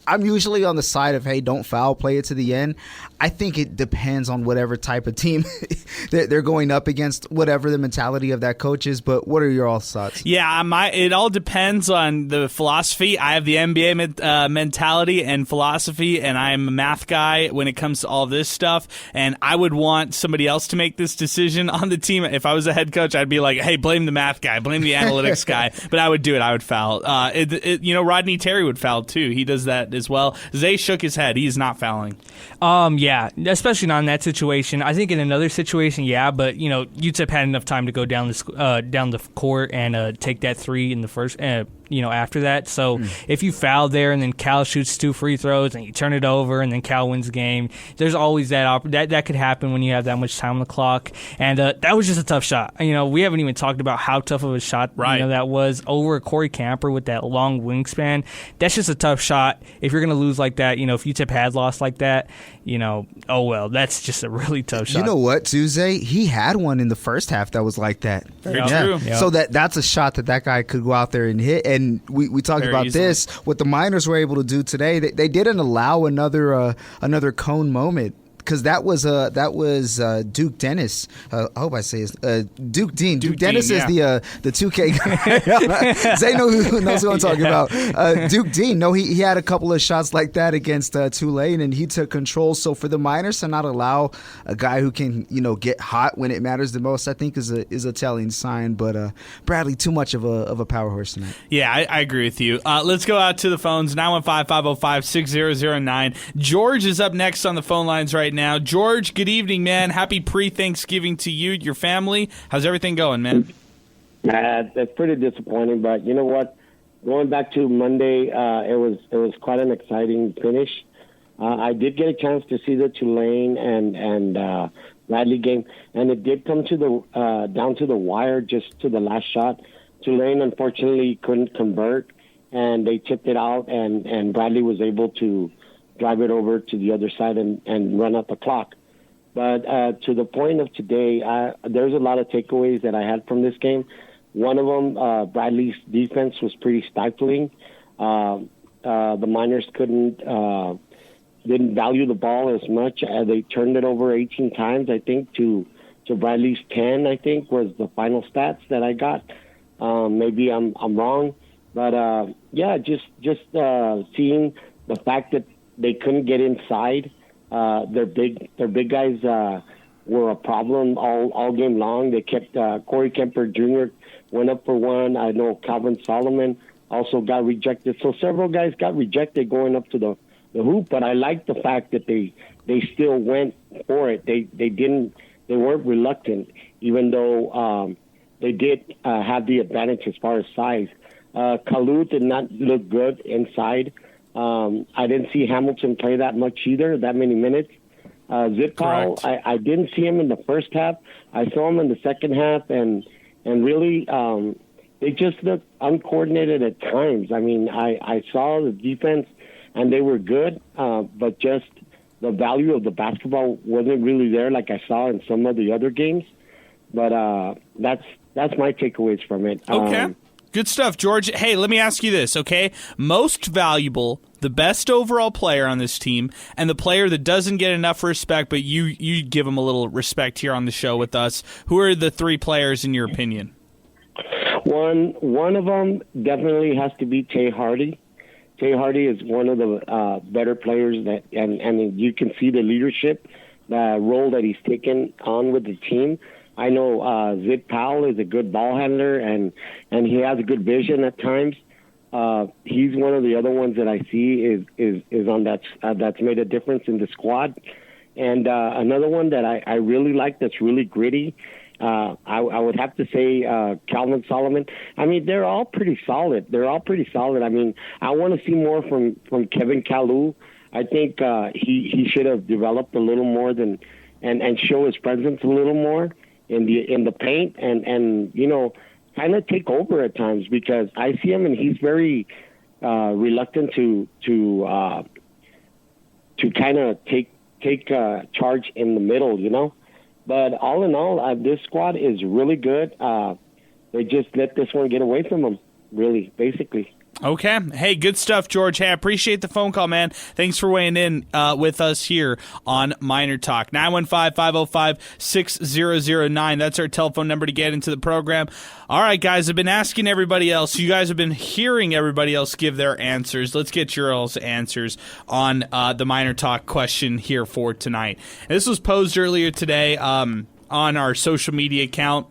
I'm usually on the side of, hey, don't foul, play it to the end. I think it depends on whatever type of team they're going up against, whatever the mentality of that coach is. But what are your all thoughts? Yeah, it all depends on the philosophy. I have the NBA mentality and philosophy, and I'm a math guy when it comes to all this stuff. And I would want somebody else to make this decision on the team. If I was a head coach, I'd be like, hey, blame the math guy, blame the analytics guy. But I would do it. I would foul. Rodney Terry would foul too. He does that as well. Zay shook his head. He's not fouling. Yeah, especially not in that situation. I think in another situation, yeah, but UTEP had enough time to go down the court and take that 3 in the first. After that. So if you foul there and then Cal shoots 2 free throws and you turn it over and then Cal wins the game, there's always that could happen when you have that much time on the clock. And that was just a tough shot. We haven't even talked about how tough of a shot that was over Corey Camper with that long wingspan. That's just a tough shot. If you're going to lose like that, if UTEP had lost like that, oh well, that's just a really tough shot. You know what, Tuesday? He had one in the first half that was like that. Very true. Yep. So that's a shot that guy could go out there and hit. And we talked about easily. This. What the Miners were able to do today, they didn't allow another cone moment. Because that was Duke Dennis. I hope I say his Duke Dean. Duke Dennis Dean, is the 2K guy. Zay knows who I'm talking about. Duke Dean. No, he had a couple of shots like that against Tulane, and he took control. So for the Miners to not allow a guy who can get hot when it matters the most, I think is a telling sign. But Bradley, too much of a power horse tonight. Yeah, I agree with you. Let's go out to the phones. 915-505-6009. George is up next on the phone lines right now. George, good evening, man. Happy pre-Thanksgiving to you, your family. How's everything going, man? That's pretty disappointing, but you know what? Going back to Monday, it was quite an exciting finish. I did get a chance to see the Tulane and Bradley game, and it did come to the down to the wire, just to the last shot. Tulane unfortunately couldn't convert, and they tipped it out, and Bradley was able to drive it over to the other side and run up the clock. But to the point of today, there's a lot of takeaways that I had from this game. One of them, Bradley's defense was pretty stifling. The Miners didn't value the ball as much. They turned it over 18 times, I think, to Bradley's 10, I think, was the final stats that I got. Maybe I'm wrong. But, just seeing the fact that they couldn't get inside. Their big guys were a problem all game long. They kept Corey Kemper Jr. went up for one. I know Calvin Solomon also got rejected. So several guys got rejected going up to the hoop. But I like the fact that they still went for it. They weren't reluctant, even though they did have the advantage as far as size. Kalu did not look good inside. I didn't see Hamilton play that much either, that many minutes. Zip Powell, I didn't see him in the first half. I saw him in the second half, and really they just looked uncoordinated at times. I mean, I saw the defense, and they were good, but just the value of the basketball wasn't really there like I saw in some of the other games. But that's my takeaways from it. Okay. Good stuff, George. Hey, let me ask you this, okay? Most valuable, the best overall player on this team, and the player that doesn't get enough respect, but you give him a little respect here on the show with us. Who are the three players in your opinion? One of them definitely has to be Tay Hardy. Tay Hardy is one of the better players and you can see the leadership, the role that he's taken on with the team. I know Zip Powell is a good ball handler, and he has a good vision at times. He's one of the other ones that I see is on that's made a difference in the squad. And another one that I really like that's really gritty, I would have to say Calvin Solomon. I mean, they're all pretty solid. I mean, I want to see more from Kevin Kalu. I think he should have developed a little more and show his presence a little more in the paint and you know, kind of take over at times, because I see him and he's very reluctant to kind of take charge in the middle, you know. But all in all, this squad is really good. They just let this one get away from them, really, basically. Okay. Hey, good stuff, George. Hey, I appreciate the phone call, man. Thanks for weighing in with us here on Miner Talk. 915-505-6009. That's our telephone number to get into the program. All right, guys, I've been asking everybody else. You guys have been hearing everybody else give their answers. Let's get your all's answers on the Miner Talk question here for tonight. And this was posed earlier today on our social media account,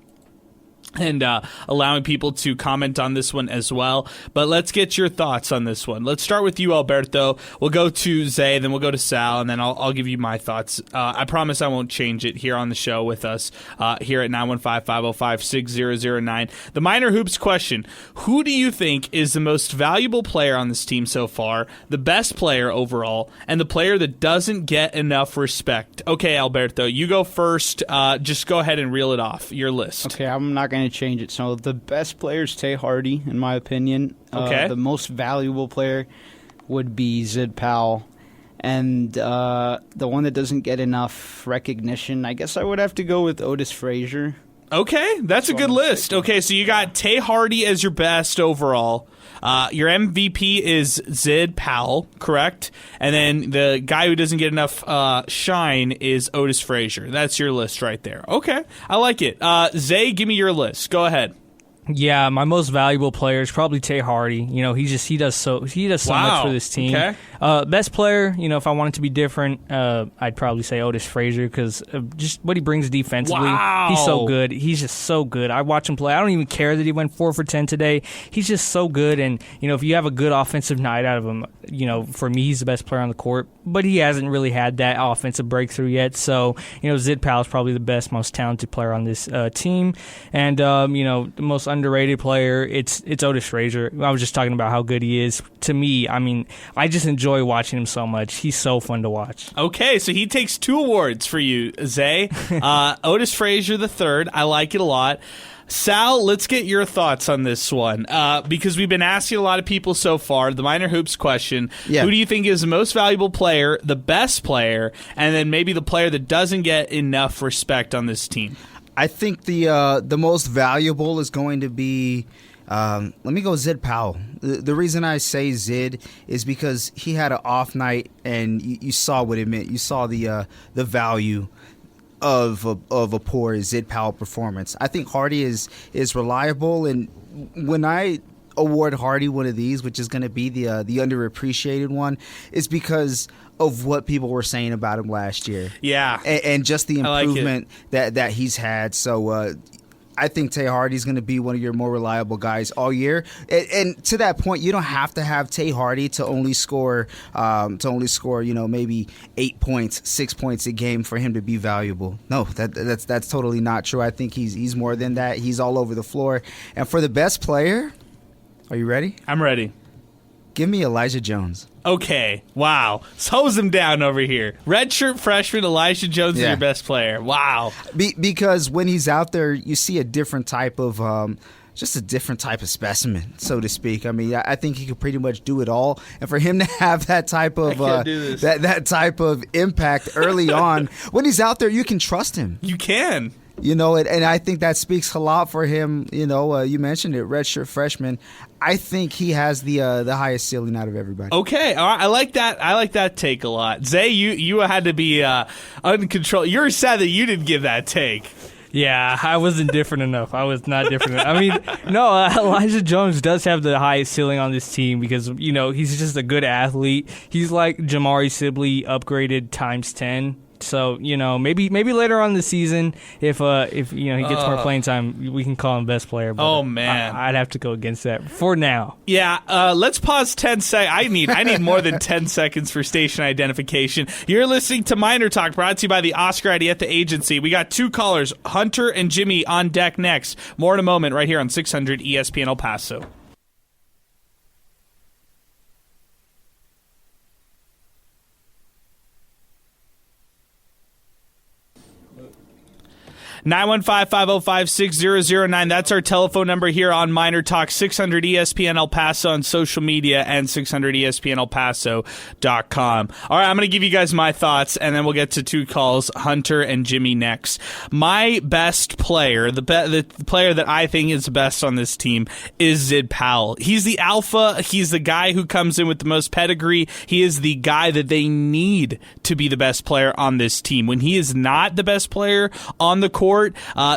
and allowing people to comment on this one as well. But let's get your thoughts on this one. Let's start with you, Alberto. We'll go to Zay, then we'll go to Sal, and then I'll give you my thoughts. I promise I won't change it here on the show with us here at 915-505-6009. The Miner Hoops question: who do you think is the most valuable player on this team so far, the best player overall, and the player that doesn't get enough respect? Okay, Alberto, you go first. Just go ahead and reel it off, your list. Okay, I'm not going to change it. So the best player is Tay Hardy, in my opinion. Okay. The most valuable player would be Zid Powell. And the one that doesn't get enough recognition, I guess I would have to go with Otis Frazier. Okay, that's a good list. Okay, so you got Tay Hardy as your best overall. Your MVP is Zid Powell, correct? And then the guy who doesn't get enough shine is Otis Frazier. That's your list right there. Okay, I like it. Zay, give me your list. Go ahead. Yeah, my most valuable player is probably Tay Hardy. You know, he does so much for this team. Okay. Best player, you know, if I wanted to be different, I'd probably say Otis Frazier, because just what he brings defensively. Wow. He's so good. He's just so good. I watch him play. I don't even care that he went 4 for 10 today. He's just so good. And you know, if you have a good offensive night out of him, you know, for me, he's the best player on the court. But he hasn't really had that offensive breakthrough yet. So you know, Zid Powell is probably the best, most talented player on this team. And you know, the most underrated player, it's Otis Frazier. I was just talking about how good he is. To me, I mean, I just enjoy watching him so much. He's so fun to watch. Okay, so he takes 2 awards for you, Zay. Otis Frazier the third. I like it a lot. Sal, let's get your thoughts on this one because we've been asking a lot of people so far the Miner Hoops question. Yeah. Who do you think is the most valuable player, the best player, and then maybe the player that doesn't get enough respect on this team? I think the most valuable is going to be let me go Zid Powell. The reason I say Zid is because he had an off night and you saw what it meant. You saw the value of a poor Zid Powell performance. I think Hardy is reliable, and when I award Hardy one of these, which is going to be the underappreciated one, is because of what people were saying about him last year. Yeah, and just the improvement that he's had. So I think Tay Hardy's going to be one of your more reliable guys all year. And to that point, you don't have to have Tay Hardy to only score, maybe 8 points, 6 points a game for him to be valuable. No, that's totally not true. I think he's more than that. He's all over the floor. And for the best player, are you ready? I'm ready. Give me Elijah Jones. Okay, wow. Hose him down over here. Redshirt freshman Elijah Jones is your best player. Wow. Because when he's out there, you see a different type of just a different type of specimen, so to speak. I mean, I think he could pretty much do it all. And for him to have that type of that type of impact early on, when he's out there, you can trust him. You can. And I think that speaks a lot for him. You mentioned it, redshirt freshman. I think he has the highest ceiling out of everybody. Okay, all right. I like that. I like that take a lot. Zay, you had to be uncontrolled. You're sad that you didn't give that take. Yeah, I wasn't different enough. I was not different enough. I mean, no, Elijah Jones does have the highest ceiling on this team because, he's just a good athlete. He's like Jamari Sibley upgraded times 10. So, maybe later on in the season, if he gets more playing time, we can call him best player. But oh, man. I'd have to go against that for now. Yeah, let's pause 10 seconds. I need more than 10 seconds for station identification. You're listening to Miner Talk, brought to you by the Oscar Arieta Agency. We got 2 callers, Hunter and Jimmy, on deck next. More in a moment right here on 600 ESPN El Paso. (915-505-6009). That's our telephone number here on Miner Talk. 600 ESPN El Paso on social media and 600ESPNElPaso.com. All right, I'm going to give you guys my thoughts, and then we'll get to 2 calls, Hunter and Jimmy next. My best player, the player that I think is best on this team, is Zid Powell. He's the alpha. He's the guy who comes in with the most pedigree. He is the guy that they need to be the best player on this team. When he is not the best player on the court,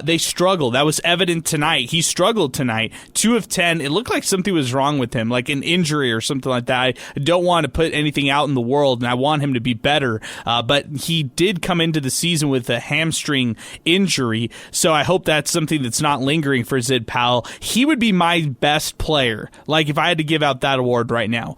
they struggle. That was evident tonight. He struggled tonight. 2 of 10. It looked like something was wrong with him, like an injury or something like that. I don't want to put anything out in the world, and I want him to be better. But he did come into the season with a hamstring injury, so I hope that's something that's not lingering for Zid Powell. He would be my best player, like if I had to give out that award right now.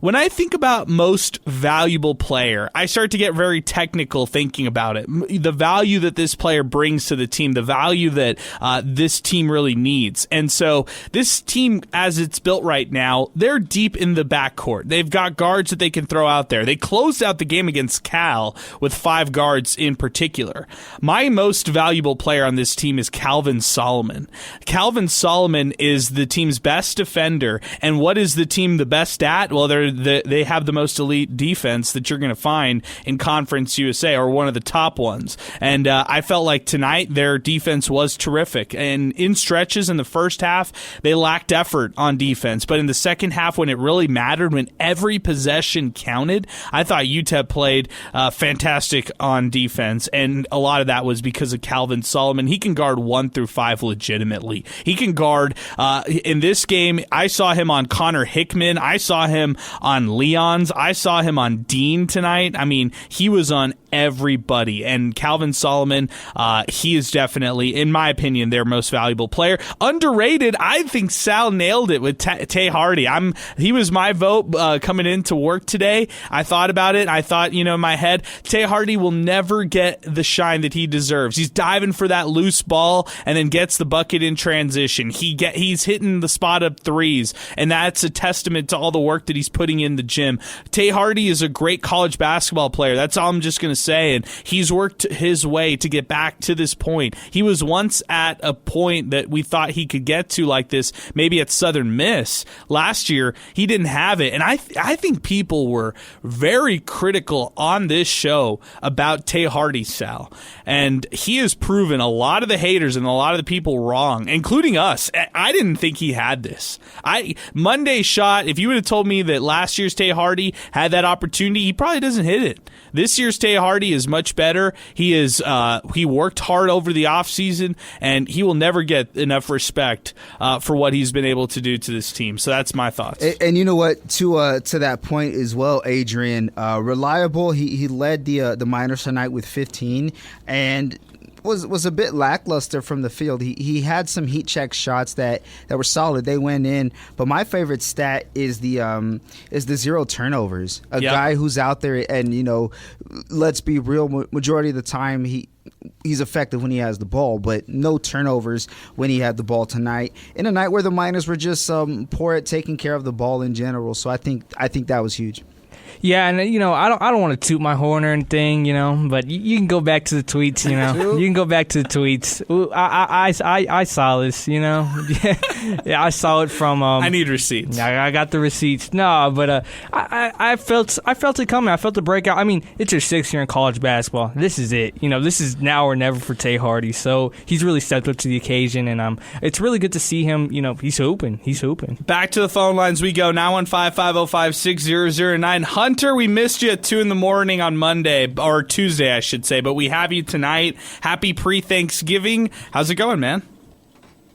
When I think about most valuable player, I start to get very technical thinking about it. The value that this player brings to the team, the value that this team really needs. And so this team, as it's built right now, they're deep in the backcourt. They've got guards that they can throw out there. They closed out the game against Cal with 5 guards in particular. My most valuable player on this team is Calvin Solomon. Calvin Solomon is the team's best defender. And what is the team the best at? Well, they have the most elite defense that you're going to find in Conference USA, or one of the top ones. And I felt like tonight their defense was terrific. And in stretches in the first half, they lacked effort on defense. But in the second half, when it really mattered, when every possession counted, I thought UTEP played fantastic on defense. And a lot of that was because of Calvin Solomon. He can guard 1 through 5 legitimately. He can guard, in this game, I saw him on Connor Hickman. I saw him on Leon's. I saw him on Dean tonight. I mean, he was on everybody. And Calvin Solomon, he is definitely, in my opinion, their most valuable player. Underrated, I think Sal nailed it with Tay Hardy. He was my vote coming into work today. I thought about it. I thought, in my head, Tay Hardy will never get the shine that he deserves. He's diving for that loose ball and then gets the bucket in transition. He's hitting the spot up threes, and that's a testament to all the work that he's putting in the gym. Tay Hardy is a great college basketball player. That's all I'm just going to say, and he's worked his way to get back to this point. He was once at a point that we thought he could get to like this, maybe at Southern Miss. Last year, he didn't have it, and I think people were very critical on this show about Tay Hardy, Sal, and he has proven a lot of the haters and a lot of the people wrong, including us. I didn't think he had this. Monday shot, if you would have told me that last year's Tay Hardy had that opportunity, he probably doesn't hit it. This year's Tay Hardy is much better. He worked hard over the offseason, and he will never get enough respect for what he's been able to do to this team. So that's my thoughts. And you know what? To that point as well, Adrian, reliable. He led the Miners tonight with 15, and was a bit lackluster from the field. He had some heat check shots that were solid. They went in, but my favorite stat is the 0 turnovers. A guy who's out there and let's be real, majority of the time he's effective when he has the ball, but no turnovers when he had the ball tonight, in a night where the Miners were just poor at taking care of the ball in general. So I think that was huge. Yeah, and I don't want to toot my horn or anything, but you can go back to the tweets, you can go back to the tweets. Ooh, I saw this, yeah, I saw it from. I need receipts. I got the receipts. No, but I felt it coming. I felt the breakout. I mean, it's your 6th year in college basketball. This is it. This is now or never for Tay Hardy. So he's really stepped up to the occasion, and it's really good to see him. He's hooping. Back to the phone lines we go. 915-505-6009. Hunter, we missed you at 2 in the morning on Monday, or Tuesday, I should say, but we have you tonight. Happy pre-Thanksgiving. How's it going, man?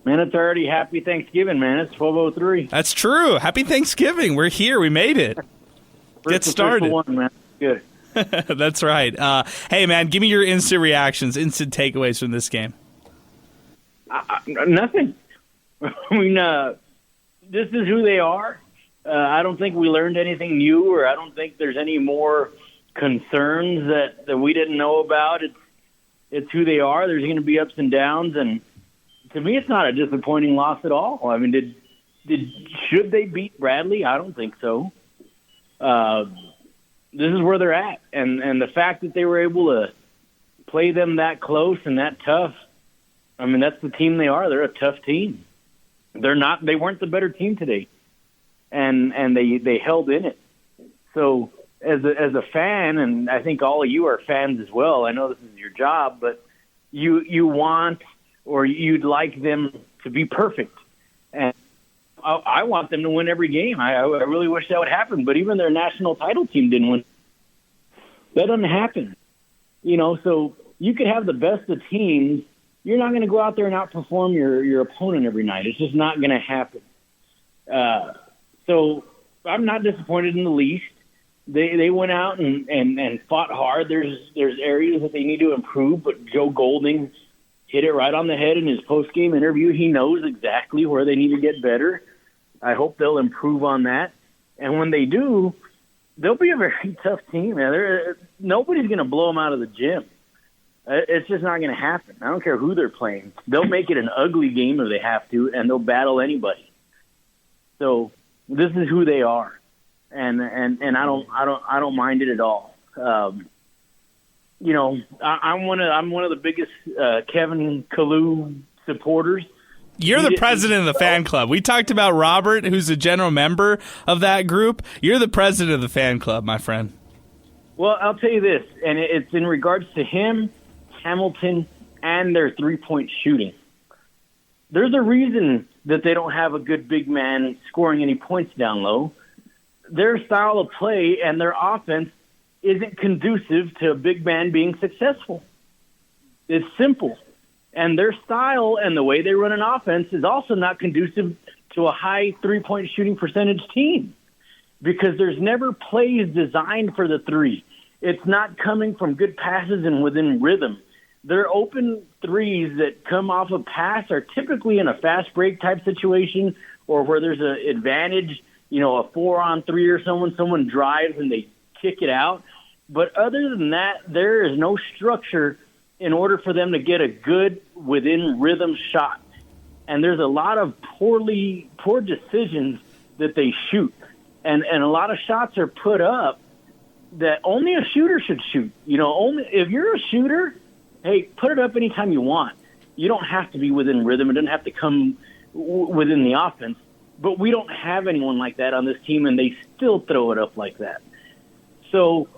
Man, it's already happy Thanksgiving, man. It's 12:03. That's true. Happy Thanksgiving. We're here. We made it. Get started. One, man. Good. That's right. Hey, man, give me your instant reactions, instant takeaways from this game. Nothing. I mean, this is who they are. I don't think we learned anything new, or I don't think there's any more concerns that we didn't know about. It's who they are. There's going to be ups and downs, and to me, it's not a disappointing loss at all. I mean, should they beat Bradley? I don't think so. This is where they're at, and the fact that they were able to play them that close and that tough. I mean, that's the team they are. They're a tough team. They weren't the better team today. And they held in it. So as a fan, and I think all of you are fans as well, I know this is your job, but you want, or you'd like them to be perfect. And I want them to win every game. I really wish that would happen, but even their national title team didn't win. That doesn't happen. So you could have the best of teams. You're not going to go out there and outperform your opponent every night. It's just not going to happen. So I'm not disappointed in the least. They went out and fought hard. There's areas that they need to improve, but Joe Golding hit it right on the head in his post-game interview. He knows exactly where they need to get better. I hope they'll improve on that. And when they do, they'll be a very tough team. Man. Nobody's going to blow them out of the gym. It's just not going to happen. I don't care who they're playing. They'll make it an ugly game if they have to, and they'll battle anybody. So this is who they are, and I don't mind it at all. I'm one of the biggest Kevin Kalu supporters. You're the president of the fan club. We talked about Robert, who's a general member of that group. You're the president of the fan club, my friend. Well, I'll tell you this, and it's in regards to him, Hamilton, and their three-point shooting. There's a reason that they don't have a good big man scoring any points down low. Their style of play and their offense isn't conducive to a big man being successful. It's simple. And their style and the way they run an offense is also not conducive to a high three-point shooting percentage team, because there's never plays designed for the three. It's not coming from good passes and within rhythm. Their open threes that come off a pass are typically in a fast break type situation or where there's an advantage, a 4-on-3 or someone drives and they kick it out. But other than that, there is no structure in order for them to get a good within rhythm shot. And there's a lot of poor decisions that they shoot. And a lot of shots are put up that only a shooter should shoot. Only if you're a shooter, hey, put it up anytime you want. You don't have to be within rhythm. It doesn't have to come within the offense. But we don't have anyone like that on this team, and they still throw it up like that. So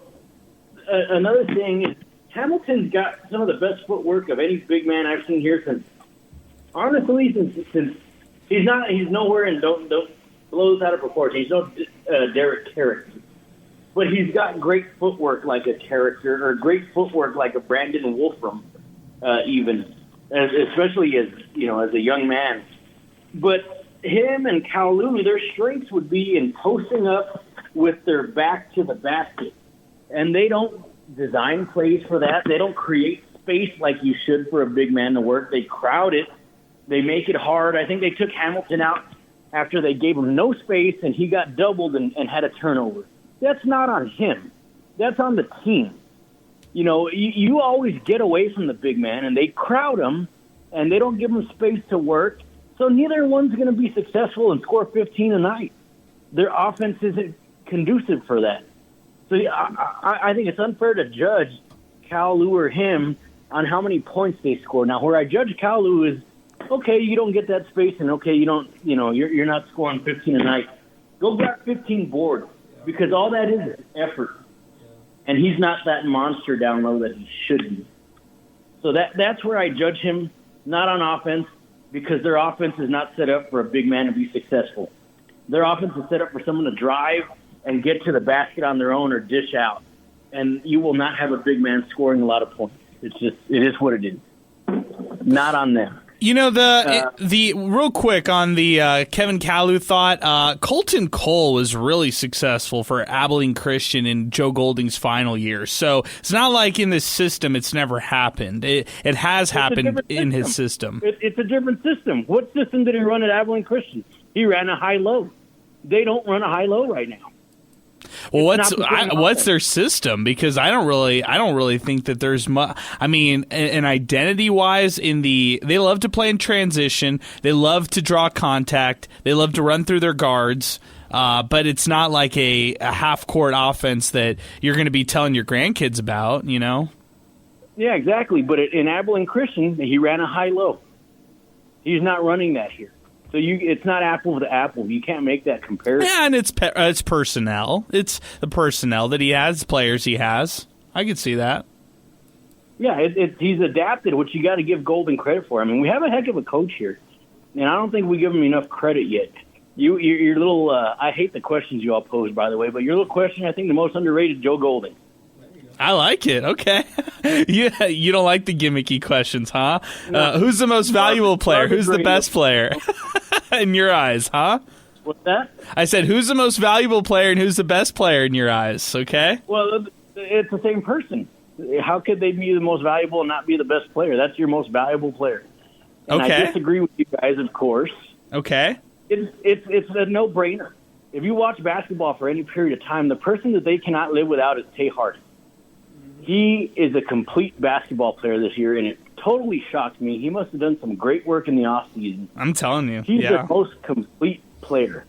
another thing is Hamilton's got some of the best footwork of any big man I've seen here since he's nowhere and don't blows out of proportion. He's no Derek Carrick. But he's got great footwork like a character, or great footwork like a Brandon Wolfram, even, especially as a young man. But him and Kalu, their strengths would be in posting up with their back to the basket, and they don't design plays for that. They don't create space like you should for a big man to work. They crowd it. They make it hard. I think they took Hamilton out after they gave him no space, and he got doubled and had a turnover. That's not on him. That's on the team. You always get away from the big man, and they crowd him, and they don't give him space to work. So neither one's going to be successful and score 15 a night. Their offense isn't conducive for that. So I think it's unfair to judge Kalu or him on how many points they score. Now, where I judge Kalu is, okay, you don't get that space, and okay, you're not scoring 15 a night. Go grab 15 boards. Because all that is effort. And he's not that monster down low that he should be. So that's where I judge him, not on offense, because their offense is not set up for a big man to be successful. Their offense is set up for someone to drive and get to the basket on their own or dish out. And you will not have a big man scoring a lot of points. It is what it is. Not on them. The real quick on the Kevin Kalu thought, Colton Cole was really successful for Abilene Christian in Joe Golding's final year. So it's not like in this system it's never happened. It has happened in his system. It's a different system. What system did he run at Abilene Christian? He ran a high-low. They don't run a high-low right now. Well, what's their system? Because I don't really think that there's much. I mean, and identity wise, they love to play in transition. They love to draw contact. They love to run through their guards. But it's not like a half court offense that you're going to be telling your grandkids about. Yeah, exactly. But in Abilene Christian, he ran a high-low. He's not running that here. So it's not apple to apple. You can't make that comparison. Yeah, and it's personnel. It's the personnel that he has, players he has. I could see that. Yeah, he's adapted, which you got to give Golden credit for. I mean, we have a heck of a coach here, and I don't think we give him enough credit yet. Your little I hate the questions you all pose, by the way, but your little question, I think the most underrated, Joe Golding. I like it. Okay. You don't like the gimmicky questions, huh? No. Who's the most valuable player? Who's the best player? In your eyes, huh? What's that? I said, who's the most valuable player and who's the best player in your eyes, okay? Well, it's the same person. How could they be the most valuable and not be the best player? That's your most valuable player. And okay. I disagree with you guys, of course. Okay. It's a no-brainer. If you watch basketball for any period of time, the person that they cannot live without is Tay Hardy. He is a complete basketball player this year, and it totally shocked me. He must have done some great work in the offseason. I'm telling you. He's the most complete player.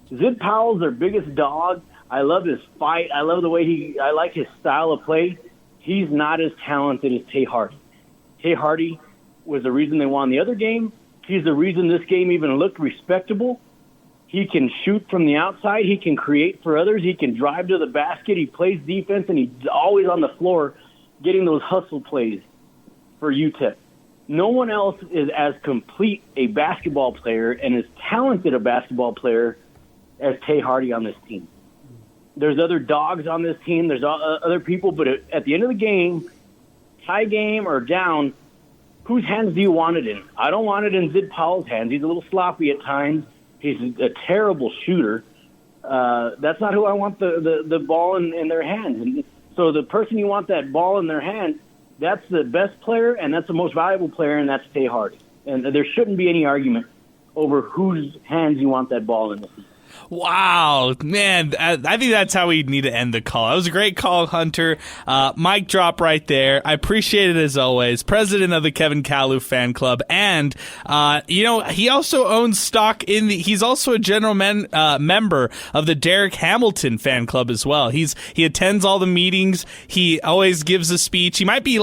Zid Powell's their biggest dog. I love his fight. I love the way I like his style of play. He's not as talented as Tay Hardy. Tay Hardy was the reason they won the other game. He's the reason this game even looked respectable. He can shoot from the outside. He can create for others. He can drive to the basket. He plays defense, and he's always on the floor getting those hustle plays for UTEP. No one else is as complete a basketball player and as talented a basketball player as Tay Hardy on this team. There's other dogs on this team. There's other people, but at the end of the game, tie game or down, whose hands do you want it in? I don't want it in Zid Powell's hands. He's a little sloppy at times. He's a terrible shooter. That's not who I want the ball in their hands. And So the person you want that ball in their hand, that's the best player and that's the most valuable player, and that's Tay Hardy. And there shouldn't be any argument over whose hands you want that ball in the season. Wow, man, I think that's how we need to end the call. That was a great call, Hunter. Mic drop right there. I appreciate it as always. President of the Kevin Kalu fan club. And, he also owns stock he's also a general member of the Derek Hamilton fan club as well. He attends all the meetings. He always gives a speech. He might be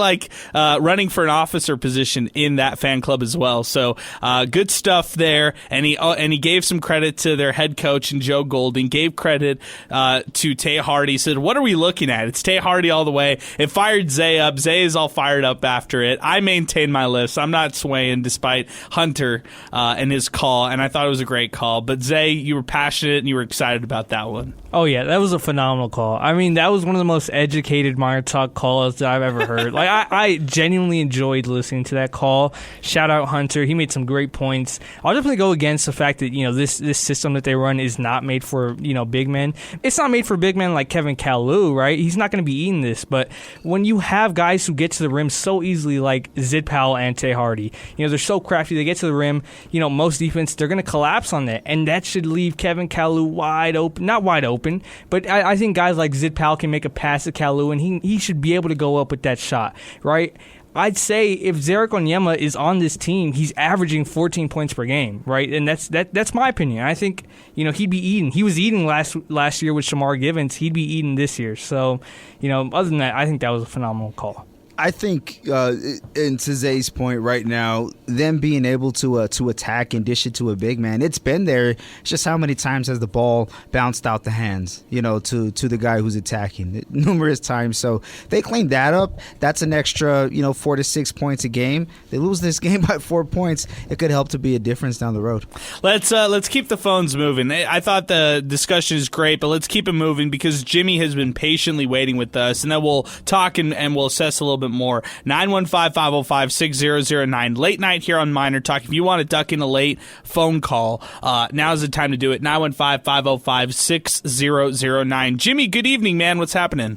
running for an officer position in that fan club as well. So, good stuff there. And he gave some credit to their head coach, and Joe Golding, gave credit to Tay Hardy. Said, what are we looking at? It's Tay Hardy all the way. It fired Zay up. Zay is all fired up after it. I maintain my list. I'm not swaying despite Hunter and his call, and I thought it was a great call. But Zay, you were passionate and you were excited about that one. Oh, yeah, that was a phenomenal call. I mean, that was one of the most educated MinerTalk calls that I've ever heard. I genuinely enjoyed listening to that call. Shout out Hunter. He made some great points. I'll definitely go against the fact that, this system that they run is not made for, big men. It's not made for big men like Kevin Kalu, right? He's not going to be eating this. But when you have guys who get to the rim so easily like Zid Powell and Tay Hardy, they're so crafty. They get to the rim, most defense, they're going to collapse on that. And that should leave Kevin Kalu wide open. Not wide open, but I think guys like Zid Powell can make a pass to Kalu, and he should be able to go up with that shot, right? I'd say if Zarek Onyema is on this team, he's averaging 14 points per game, right? And that's my opinion. I think, he'd be eating. He was eating last year with Shamar Givens. He'd be eating this year. So, other than that, I think that was a phenomenal call. I think, and to Zay's point right now, them being able to attack and dish it to a big man, it's been there. It's just how many times has the ball bounced out the hands, to the guy who's attacking numerous times. So they cleaned that up. That's an extra, 4 to 6 points a game. They lose this game by 4 points. It could help to be a difference down the road. Let's keep the phones moving. I thought the discussion is great, but let's keep it moving because Jimmy has been patiently waiting with us, and then we'll talk and we'll assess a little bit more. 915-505-6009. Late night here on MinerTalk. If you want to duck in a late phone call, now's the time to do it. 915-505-6009. Jimmy, good evening, man. What's happening?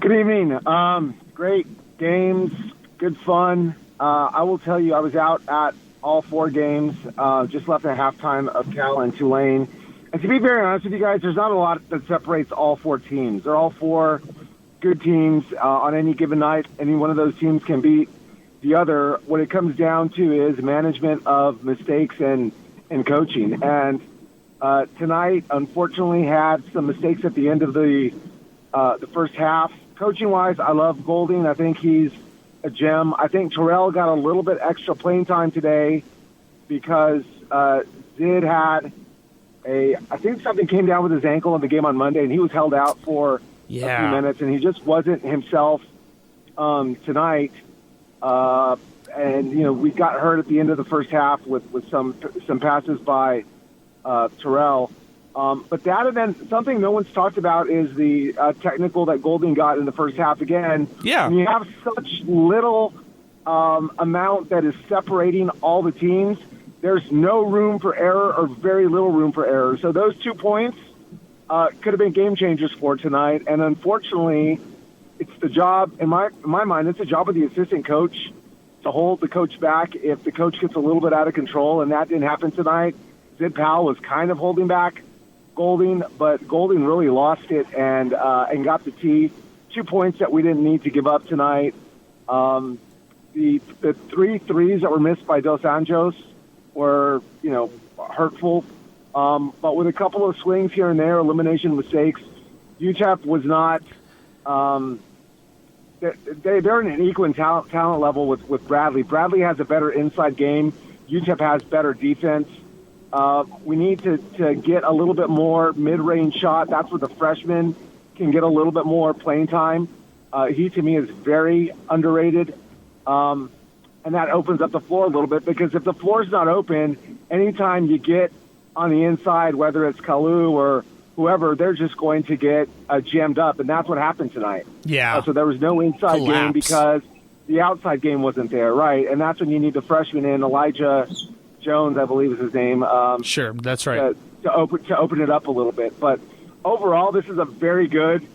Good evening. Great games. Good fun. I will tell you, I was out at all 4 games. Just left at halftime of Cal and Tulane. And to be very honest with you guys, there's not a lot that separates all 4 teams. They're all 4 good teams on any given night. Any one of those teams can beat the other. What it comes down to is management of mistakes and coaching. And tonight, unfortunately, had some mistakes at the end of the first half. Coaching-wise, I love Golding. I think he's a gem. I think Terrell got a little bit extra playing time today because Zid had I think something came down with his ankle in the game on Monday, and he was held out for a few minutes, and he just wasn't himself tonight. And we got hurt at the end of the first half with some passes by Terrell. But that, and then something no one's talked about is the technical that Golding got in the first half again. Yeah. When you have such little amount that is separating all the teams, there's no room for error or very little room for error. So those 2 points could have been game changers for tonight. And unfortunately, it's the job, in my mind, it's the job of the assistant coach to hold the coach back if the coach gets a little bit out of control, and that didn't happen tonight. Zid Powell was kind of holding back Golding, but Golding really lost it and got the tee. 2 points that we didn't need to give up tonight. The 3 threes that were missed by Dos Anjos were, hurtful. But with a couple of swings here and there, elimination mistakes, UTEP was not they're in an equal talent level with Bradley. Bradley has a better inside game. UTEP has better defense. We need to get a little bit more mid-range shot. That's where the freshman can get a little bit more playing time. He, to me, is very underrated. And that opens up the floor a little bit because if the floor's not open, anytime you get on the inside, whether it's Kalu or whoever, they're just going to get jammed up, and that's what happened tonight. Yeah. So there was no inside game because the outside game wasn't there, right? And that's when you need the freshman in, Elijah Jones, I believe is his name. Sure, that's right. To open it up a little bit. But overall, this is a very good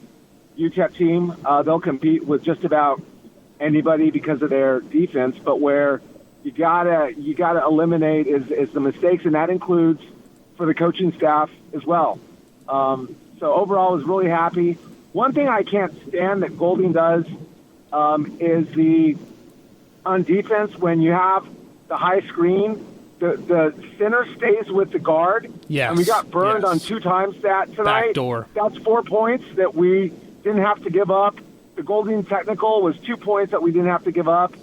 UTEP team. They'll compete with just about anybody because of their defense, but where you gotta eliminate is the mistakes, and that includes for the coaching staff as well. So overall, I was really happy. One thing I can't stand that Golding does is on defense, when you have the high screen, the center stays with the guard. Yes. And we got burned Yes. on 2 times that tonight. Backdoor. That's 4 points that we didn't have to give up. The Golding technical was 2 points that we didn't have to give up.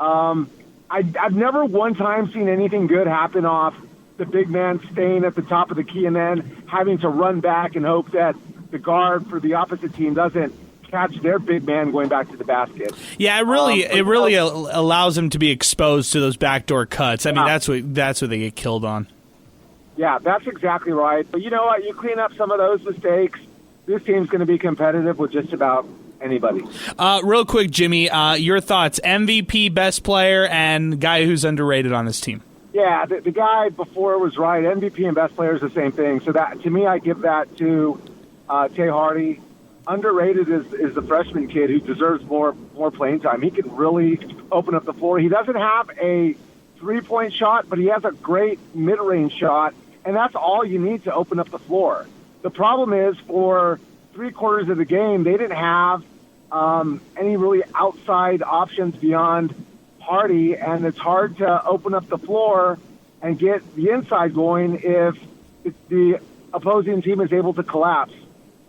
I've never one time seen anything good happen off the big man staying at the top of the key and then having to run back and hope that the guard for the opposite team doesn't catch their big man going back to the basket. Yeah, it really allows them to be exposed to those backdoor cuts. I mean, that's what they get killed on. Yeah, that's exactly right. But you know what? You clean up some of those mistakes, this team's going to be competitive with just about anybody. Real quick, Jimmy, your thoughts: MVP, best player, and guy who's underrated on this team. Yeah, the guy before was right. MVP and best player is the same thing. So that, to me, I give that to Tay Hardy. Underrated is the freshman kid who deserves more playing time. He can really open up the floor. He doesn't have a three-point shot, but he has a great mid-range shot, and that's all you need to open up the floor. The problem is for 3/4 of the game, they didn't have any really outside options beyond Hardy, and it's hard to open up the floor and get the inside going if the opposing team is able to collapse.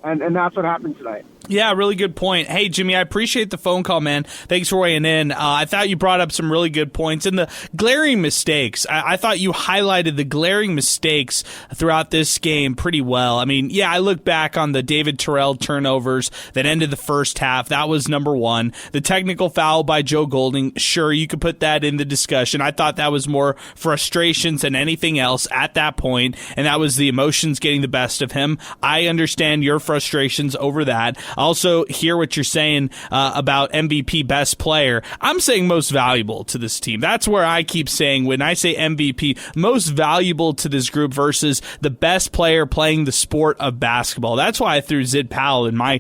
And that's what happened tonight. Yeah, really good point. Hey, Jimmy, I appreciate the phone call, man. Thanks for weighing in. I thought you brought up some really good points. And the glaring mistakes, I thought you highlighted the glaring mistakes throughout this game pretty well. I mean, yeah, I look back on the David Terrell turnovers that ended the first half. That was number one. The technical foul by Joe Golding, sure, you could put that in the discussion. I thought that was more frustrations than anything else at that point, and that was the emotions getting the best of him. I understand your frustrations over that. Also, hear what you're saying about MVP best player. I'm saying most valuable to this team. That's where I keep saying when I say MVP, most valuable to this group versus the best player playing the sport of basketball. That's why I threw Zid Powell in my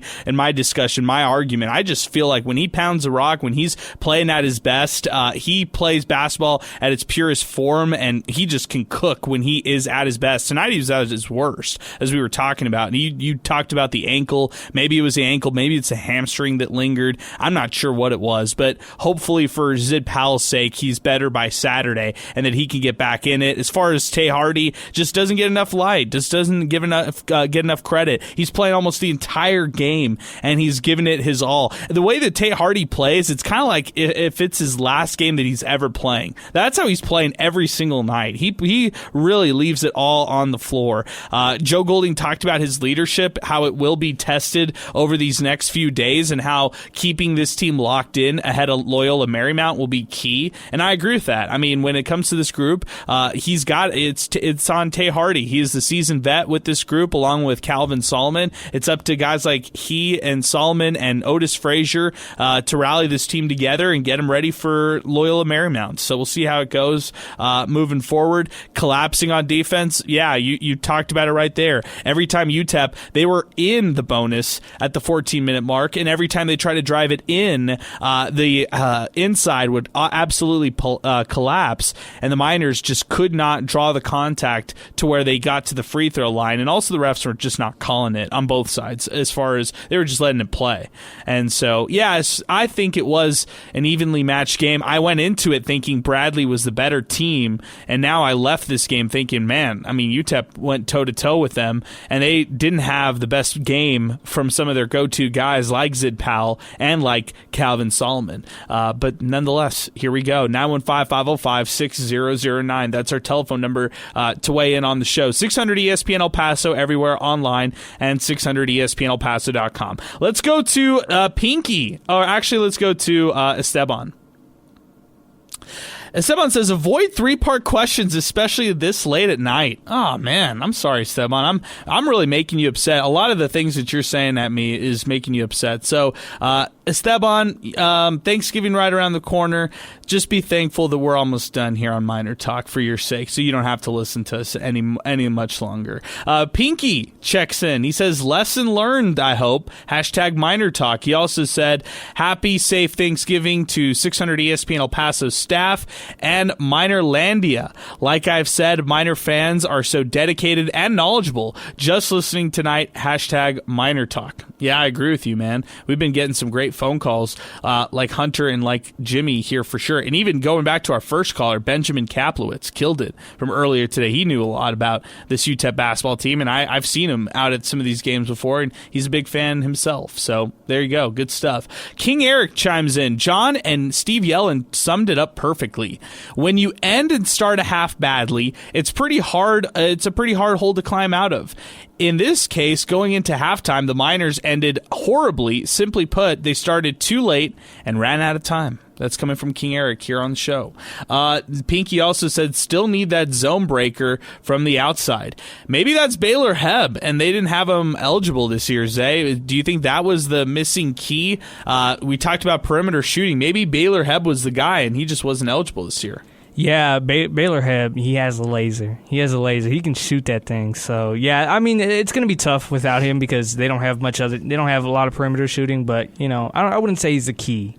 discussion, my argument. I just feel like when he pounds the rock, when he's playing at his best, he plays basketball at its purest form, and he just can cook when he is at his best. Tonight he was at his worst, as we were talking about. And you talked about the ankle. Maybe it was the ankle, maybe it's a hamstring that lingered. I'm not sure what it was, but hopefully for Zid Powell's sake, he's better by Saturday and that he can get back in it. As far as Tay Hardy, just doesn't get enough light, just doesn't give get enough credit. He's playing almost the entire game and he's given it his all. The way that Tay Hardy plays, it's kind of like if it's his last game that he's ever playing. That's how he's playing every single night. He really leaves it all on the floor. Joe Golding talked about his leadership, how it will be tested over these next few days, and how keeping this team locked in ahead of Loyola Marymount will be key. And I agree with that. I mean, when it comes to this group, it's on Tay Hardy. He is the seasoned vet with this group, along with Calvin Solomon. It's up to guys like he and Solomon and Otis Frazier to rally this team together and get them ready for Loyola Marymount. So we'll see how it goes moving forward. Collapsing on defense, yeah, you talked about it right there. Every time UTEP, they were in the bonus at the 14-minute mark, and every time they try to drive it in, the inside would absolutely collapse, and the Miners just could not draw the contact to where they got to the free throw line, and also the refs were just not calling it on both sides, as far as they were just letting it play. And so, yes, I think it was an evenly matched game. I went into it thinking Bradley was the better team, and now I left this game thinking, man, I mean, UTEP went toe-to-toe with them, and they didn't have the best game from some of their go-to guys like Zid Powell and like Calvin Solomon. But nonetheless, here we go. 915-505-6009. That's our telephone number to weigh in on the show. 600 ESPN El Paso everywhere online, and 600 ESPNElPaso.com. Let's go to Pinky. Or actually, let's go to Esteban. Esteban says, avoid 3-part questions, especially this late at night. Oh, man, I'm sorry, Esteban. I'm really making you upset. A lot of the things that you're saying at me is making you upset. So, Esteban, Thanksgiving right around the corner. Just be thankful that we're almost done here on Miner Talk for your sake, so you don't have to listen to us any much longer. Pinky checks in. He says, lesson learned, I hope. Hashtag Miner Talk. He also said, happy, safe Thanksgiving to 600 ESPN El Paso staff and Minerlandia. Like I've said, Miner fans are so dedicated and knowledgeable. Just listening tonight, hashtag Miner Talk. Yeah, I agree with you, man. We've been getting some great phone calls like Hunter and like Jimmy here for sure. And even going back to our first caller, Benjamin Kaplowitz, killed it from earlier today. He knew a lot about this UTEP basketball team, and I've seen him out at some of these games before, and he's a big fan himself. So there you go. Good stuff. King Eric chimes in. John and Steve Yellen summed it up perfectly. When you end and start a half badly, it's pretty hard. It's a pretty hard hole to climb out of. In this case, going into halftime, the Miners ended horribly. Simply put, they started too late and ran out of time. That's coming from King Eric here on the show. Pinky also said, still need that zone breaker from the outside. Maybe that's Baylor Heb, and they didn't have him eligible this year, Zay. Do you think that was the missing key? We talked about perimeter shooting. Maybe Baylor Heb was the guy, and he just wasn't eligible this year. Yeah, Baylor Heb, he has a laser. He can shoot that thing. So, yeah, I mean, it's going to be tough without him because they don't have a lot of perimeter shooting, but, you know, I wouldn't say he's the key.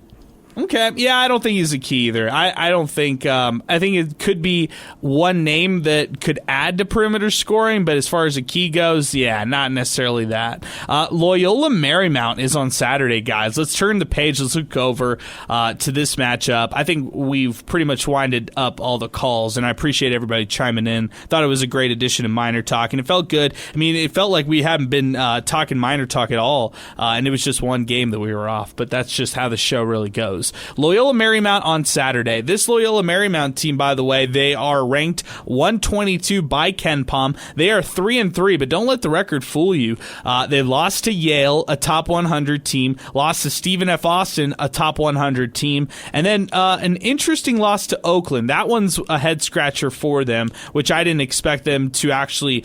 Okay, yeah, I don't think he's a key either. I don't think. I think it could be one name that could add to perimeter scoring, but as far as a key goes, yeah, not necessarily that. Loyola Marymount is on Saturday, guys. Let's turn the page. Let's look over to this matchup. I think we've pretty much winded up all the calls, and I appreciate everybody chiming in. Thought it was a great addition to Miner Talk, and it felt good. I mean, it felt like we haven't been talking Miner Talk at all, and it was just one game that we were off, but that's just how the show really goes. Loyola Marymount on Saturday. This Loyola Marymount team, by the way, they are ranked 122 by KenPom. They are 3-3, but don't let the record fool you. They lost to Yale, a top 100 team, lost to Stephen F. Austin, a top 100 team, and then an interesting loss to Oakland. That one's a head-scratcher for them, which I didn't expect them to actually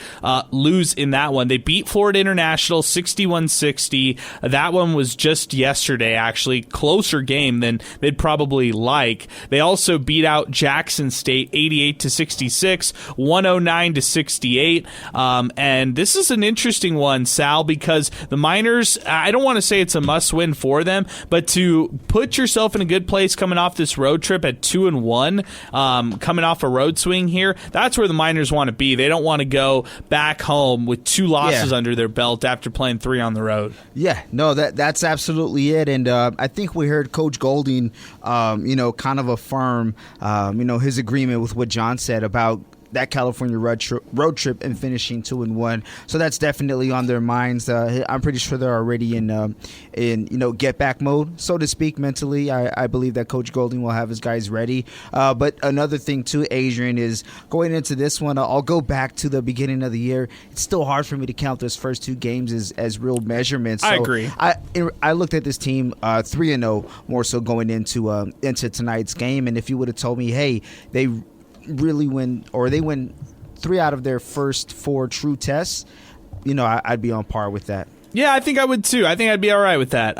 lose in that one. They beat Florida International 61-60. That one was just yesterday, actually. Closer game than they'd probably like. They also beat out Jackson State 88-66, 109-68. And this is an interesting one, Sal, because the Miners, I don't want to say it's a must-win for them, but to put yourself in a good place coming off this road trip at 2-1, coming off a road swing here, that's where the Miners want to be. They don't want to go back home with 2 losses under their belt after playing 3 on the road. Yeah, no, that's absolutely it. And I think we heard Coach Golding, kind of affirm, his agreement with what John said about that California road trip and finishing 2-1. So that's definitely on their minds. I'm pretty sure they're already in get back mode, so to speak, mentally. I believe that Coach Golding will have his guys ready. But another thing too, Adrian, is going into this one, I'll go back to the beginning of the year. It's still hard for me to count those first 2 games as real measurements. So I agree. I looked at this team 3-0 more so going into tonight's game, and if you would have told me, hey, they really win, or they win 3 out of their first 4 true tests, I'd be on par with that. Yeah, I think I would too. I think I'd be all right with that.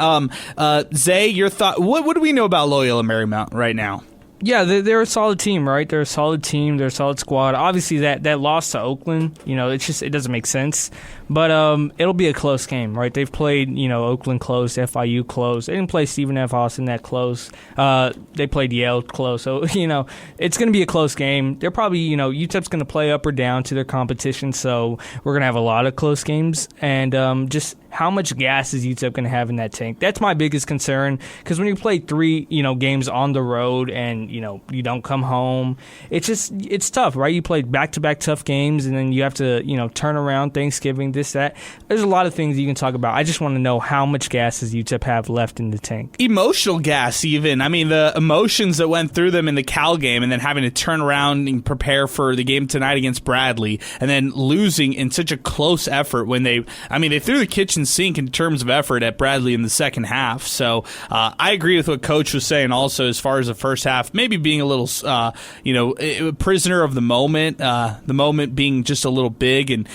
Zay, your thought? What do we know about Loyola Marymount right now? Yeah, they're a solid team, right? They're a solid team. They're a solid squad. Obviously, that loss to Oakland, it doesn't make sense. But it'll be a close game, right? They've played, Oakland close, FIU close. They didn't play Stephen F. Austin that close. They played Yale close. So, it's going to be a close game. They're probably, UTEP's going to play up or down to their competition. So we're going to have a lot of close games. And just how much gas is UTEP going to have in that tank? That's my biggest concern, because when you play 3, games on the road and, you don't come home, it's tough, right? You play back-to-back tough games, and then you have to, turn around Thanksgiving, this, that. There's a lot of things you can talk about. I just want to know how much gas does UTEP have left in the tank? Emotional gas, even. I mean, the emotions that went through them in the Cal game, and then having to turn around and prepare for the game tonight against Bradley, and then losing in such a close effort when they threw the kitchen kitchen sink in terms of effort at Bradley in the second half. So I agree with what Coach was saying also as far as the first half, maybe being a little, prisoner of the moment being just a little big and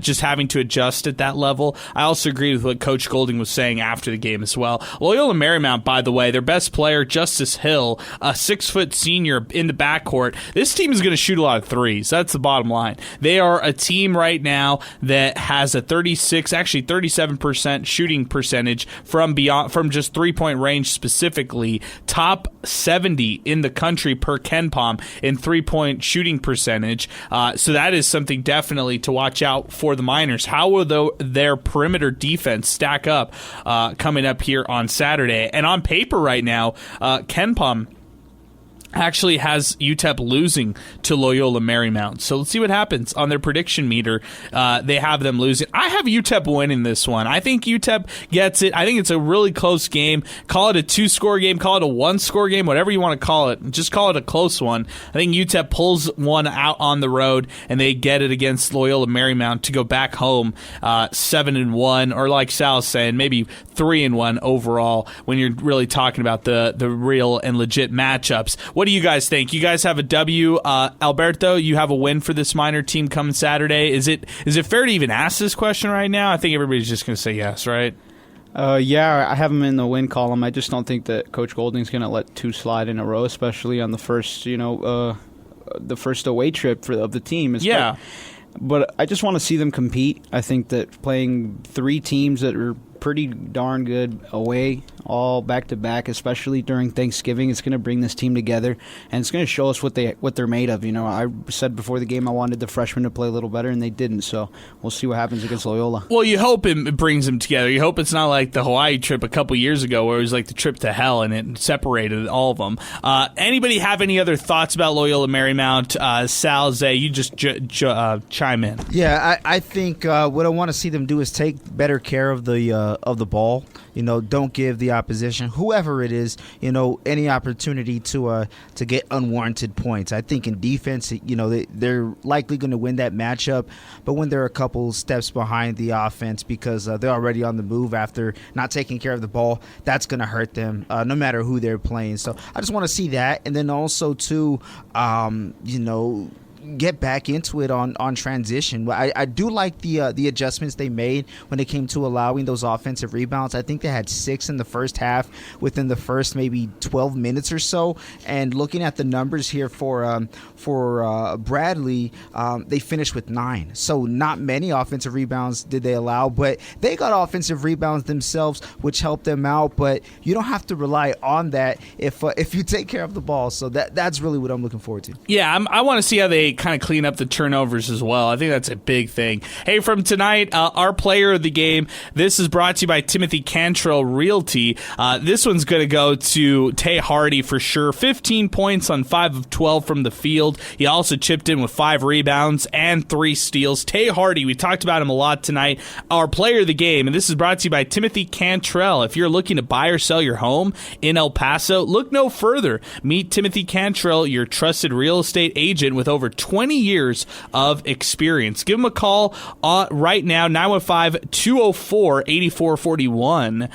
just having to adjust at that level. I also agree with what Coach Golding was saying after the game as well. Loyola Marymount, by the way, their best player, Justice Hill, a 6-foot senior in the backcourt. This team is going to shoot a lot of threes. That's the bottom line. They are a team right now that has a 37% shooting percentage from just 3-point range specifically, top 70 in the country per KenPom in 3-point shooting percentage. So that is something definitely to watch out for the Miners. How will their perimeter defense stack up coming up here on Saturday? And on paper right now, KenPom actually has UTEP losing to Loyola Marymount. So let's see what happens on their prediction meter. They have them losing. I have UTEP winning this one. I think UTEP gets it. I think it's a really close game. Call it a 2-score game. Call it a 1-score game. Whatever you want to call it. Just call it a close one. I think UTEP pulls one out on the road, and they get it against Loyola Marymount to go back home 7-1, or like Sal's saying, maybe 3-1 overall when you're really talking about the real and legit matchups. What do you guys think? You guys have a W. Alberto, you have a win for this Miner team coming Saturday. Is it fair to even ask this question right now? I think everybody's just going to say yes, right? Yeah, I have them in the win column. I just don't think that Coach Golding's going to let 2 slide in a row, especially on the first, the first away trip of the team. Yeah. But I just want to see them compete. I think that playing 3 teams that are pretty darn good away, all back-to-back, especially during Thanksgiving, it's going to bring this team together, and it's going to show us what they're made of. I said before the game I wanted the freshmen to play a little better, and they didn't, so we'll see what happens against Loyola. Well, you hope it brings them together. You hope it's not like the Hawaii trip a couple years ago where it was like the trip to hell and it separated all of them. Anybody have any other thoughts about Loyola Marymount? Sal, Zay, you just chime in. Yeah, I think what I want to see them do is take better care of the ball. Don't give the opposition, whoever it is, any opportunity to get unwarranted points. I think in defense, they're likely going to win that matchup, but when they're a couple steps behind the offense because they're already on the move after not taking care of the ball, that's going to hurt them no matter who they're playing. So I just want to see that, and then also too, get back into it on transition. I do like the adjustments they made when it came to allowing those offensive rebounds. I think they had 6 in the first half within the first maybe 12 minutes or so. And looking at the numbers here for Bradley, they finished with 9. So not many offensive rebounds did they allow, but they got offensive rebounds themselves, which helped them out. But you don't have to rely on that if you take care of the ball. So that's really what I'm looking forward to. Yeah, I want to see how they kind of clean up the turnovers as well. I think that's a big thing. Hey, from tonight, our player of the game, this is brought to you by Timothy Cantrell Realty. This one's going to go to Tay Hardy for sure. 15 points on 5 of 12 from the field. He also chipped in with 5 rebounds and 3 steals. Tay Hardy, we talked about him a lot tonight, our player of the game, and this is brought to you by Timothy Cantrell. If you're looking to buy or sell your home in El Paso, look no further. Meet Timothy Cantrell, your trusted real estate agent with over 20 years of experience. Give him a call right now, 915-204-8441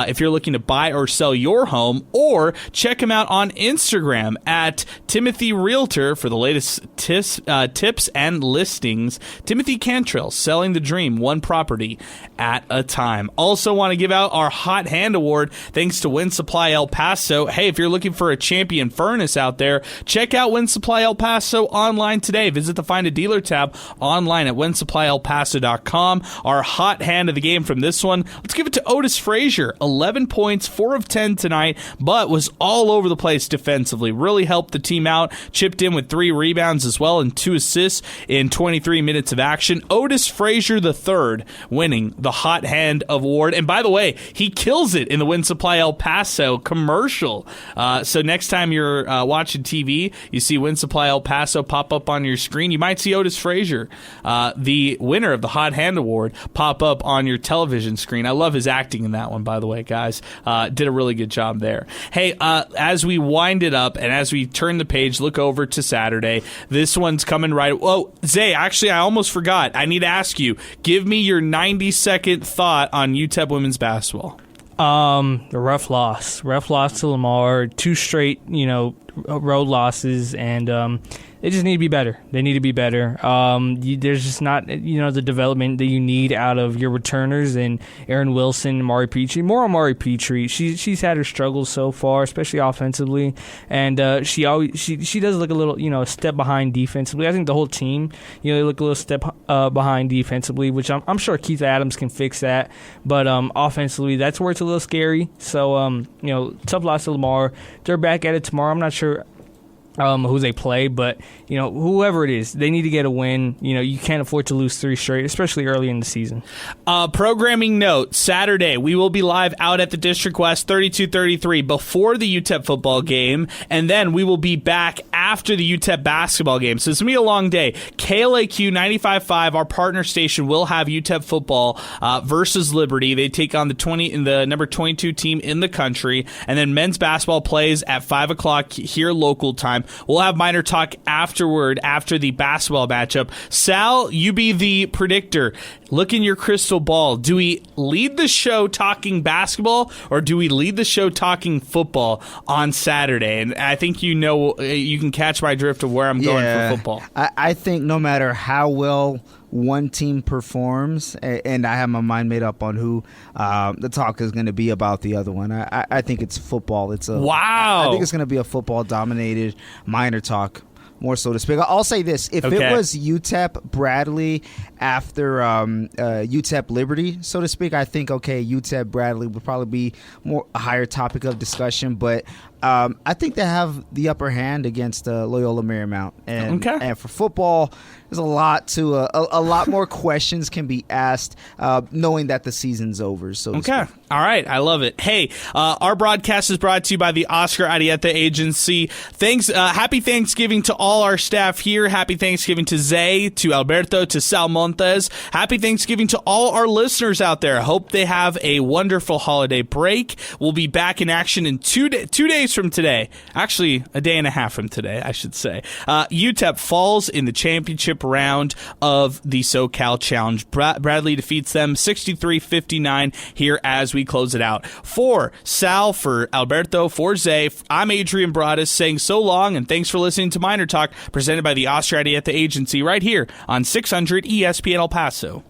if you're looking to buy or sell your home, or check him out on Instagram at Timothy Realtor for the latest tips and listings. Timothy Cantrell, selling the dream one property at a time. Also want to give out our Hot Hand Award thanks to Wind Supply El Paso. Hey, if you're looking for a champion furnace out there, check out Wind Supply El Paso online today. Visit the Find a Dealer tab online at windsupplyelpaso.com. Our hot hand of the game from this one, let's give it to Otis Frazier. 11 points, 4 of 10 tonight, but was all over the place defensively. Really helped the team out. Chipped in with 3 rebounds as well and 2 assists in 23 minutes of action. Otis Frazier III winning the Hot Hand Award. And by the way, he kills it in the Wind Supply El Paso commercial. So next time you're watching TV, you see Wind Supply El Paso pop up on your screen, you might see Otis Frazier, the winner of the Hot Hand Award, pop up on your television screen. I love his acting in that one, by the way, guys. Did a really good job there. Hey, as we wind it up and as we turn the page, look over to Saturday, this one's coming right. Oh, Zay, actually, I almost forgot. I need to ask you, give me your 90-second 30-second thought on UTEP women's basketball. The rough loss to Lamar, 2 straight, road losses, and they just need to be better. They need to be better. There's just not, the development that you need out of your returners and Aaron Wilson, Mari Petrie. More on Mari Petrie. She's had her struggles so far, especially offensively, and she does look a little, a step behind defensively. I think the whole team, they look a little step behind defensively, which I'm sure Keith Adams can fix that. But offensively, that's where it's a little scary. So, tough loss to Lamar. They're back at it tomorrow. I'm not sure who they play, but whoever it is, they need to get a win. You can't afford to lose 3 straight, especially early in the season. Programming note: Saturday we will be live out at the District West 3233 before the UTEP football game, and then we will be back after the UTEP basketball game. So it's gonna be a long day. KLAQ 95.5, our partner station, will have UTEP football versus Liberty. They take on the number 22 team in the country, and then men's basketball plays at 5:00 here local time. We'll have MinerTalk afterward after the basketball matchup. Sal, you be the predictor. Look in your crystal ball. Do we lead the show talking basketball, or do we lead the show talking football on Saturday? And I think you can catch my drift of where I'm going for football. I think no matter how well one team performs, and I have my mind made up on who the talk is going to be about the other one. I think it's football. I think it's going to be a football-dominated Miner Talk, more so to speak. I'll say this. If it was UTEP Bradley after UTEP Liberty, so to speak, I think, UTEP Bradley would probably be a higher topic of discussion. But I think they have the upper hand against Loyola Marymount. And for football, there's a lot more questions can be asked knowing that the season's over. So to speak. All right. I love it. Hey, our broadcast is brought to you by the Oscar Arieta Agency. Thanks. Happy Thanksgiving to all our staff here. Happy Thanksgiving to Zay, to Alberto, to Sal Montes. Happy Thanksgiving to all our listeners out there. Hope they have a wonderful holiday break. We'll be back in action in 2 days from today. Actually, a day and a half from today, I should say. UTEP falls in the championship round of the SoCal Challenge. Bradley defeats them 63-59 here as we close it out. For Sal, for Alberto, for Zay, I'm Adrian Broadus saying so long, and thanks for listening to Miner Talk, presented by the Oscar Arieta Agency right here on 600 ESPN El Paso.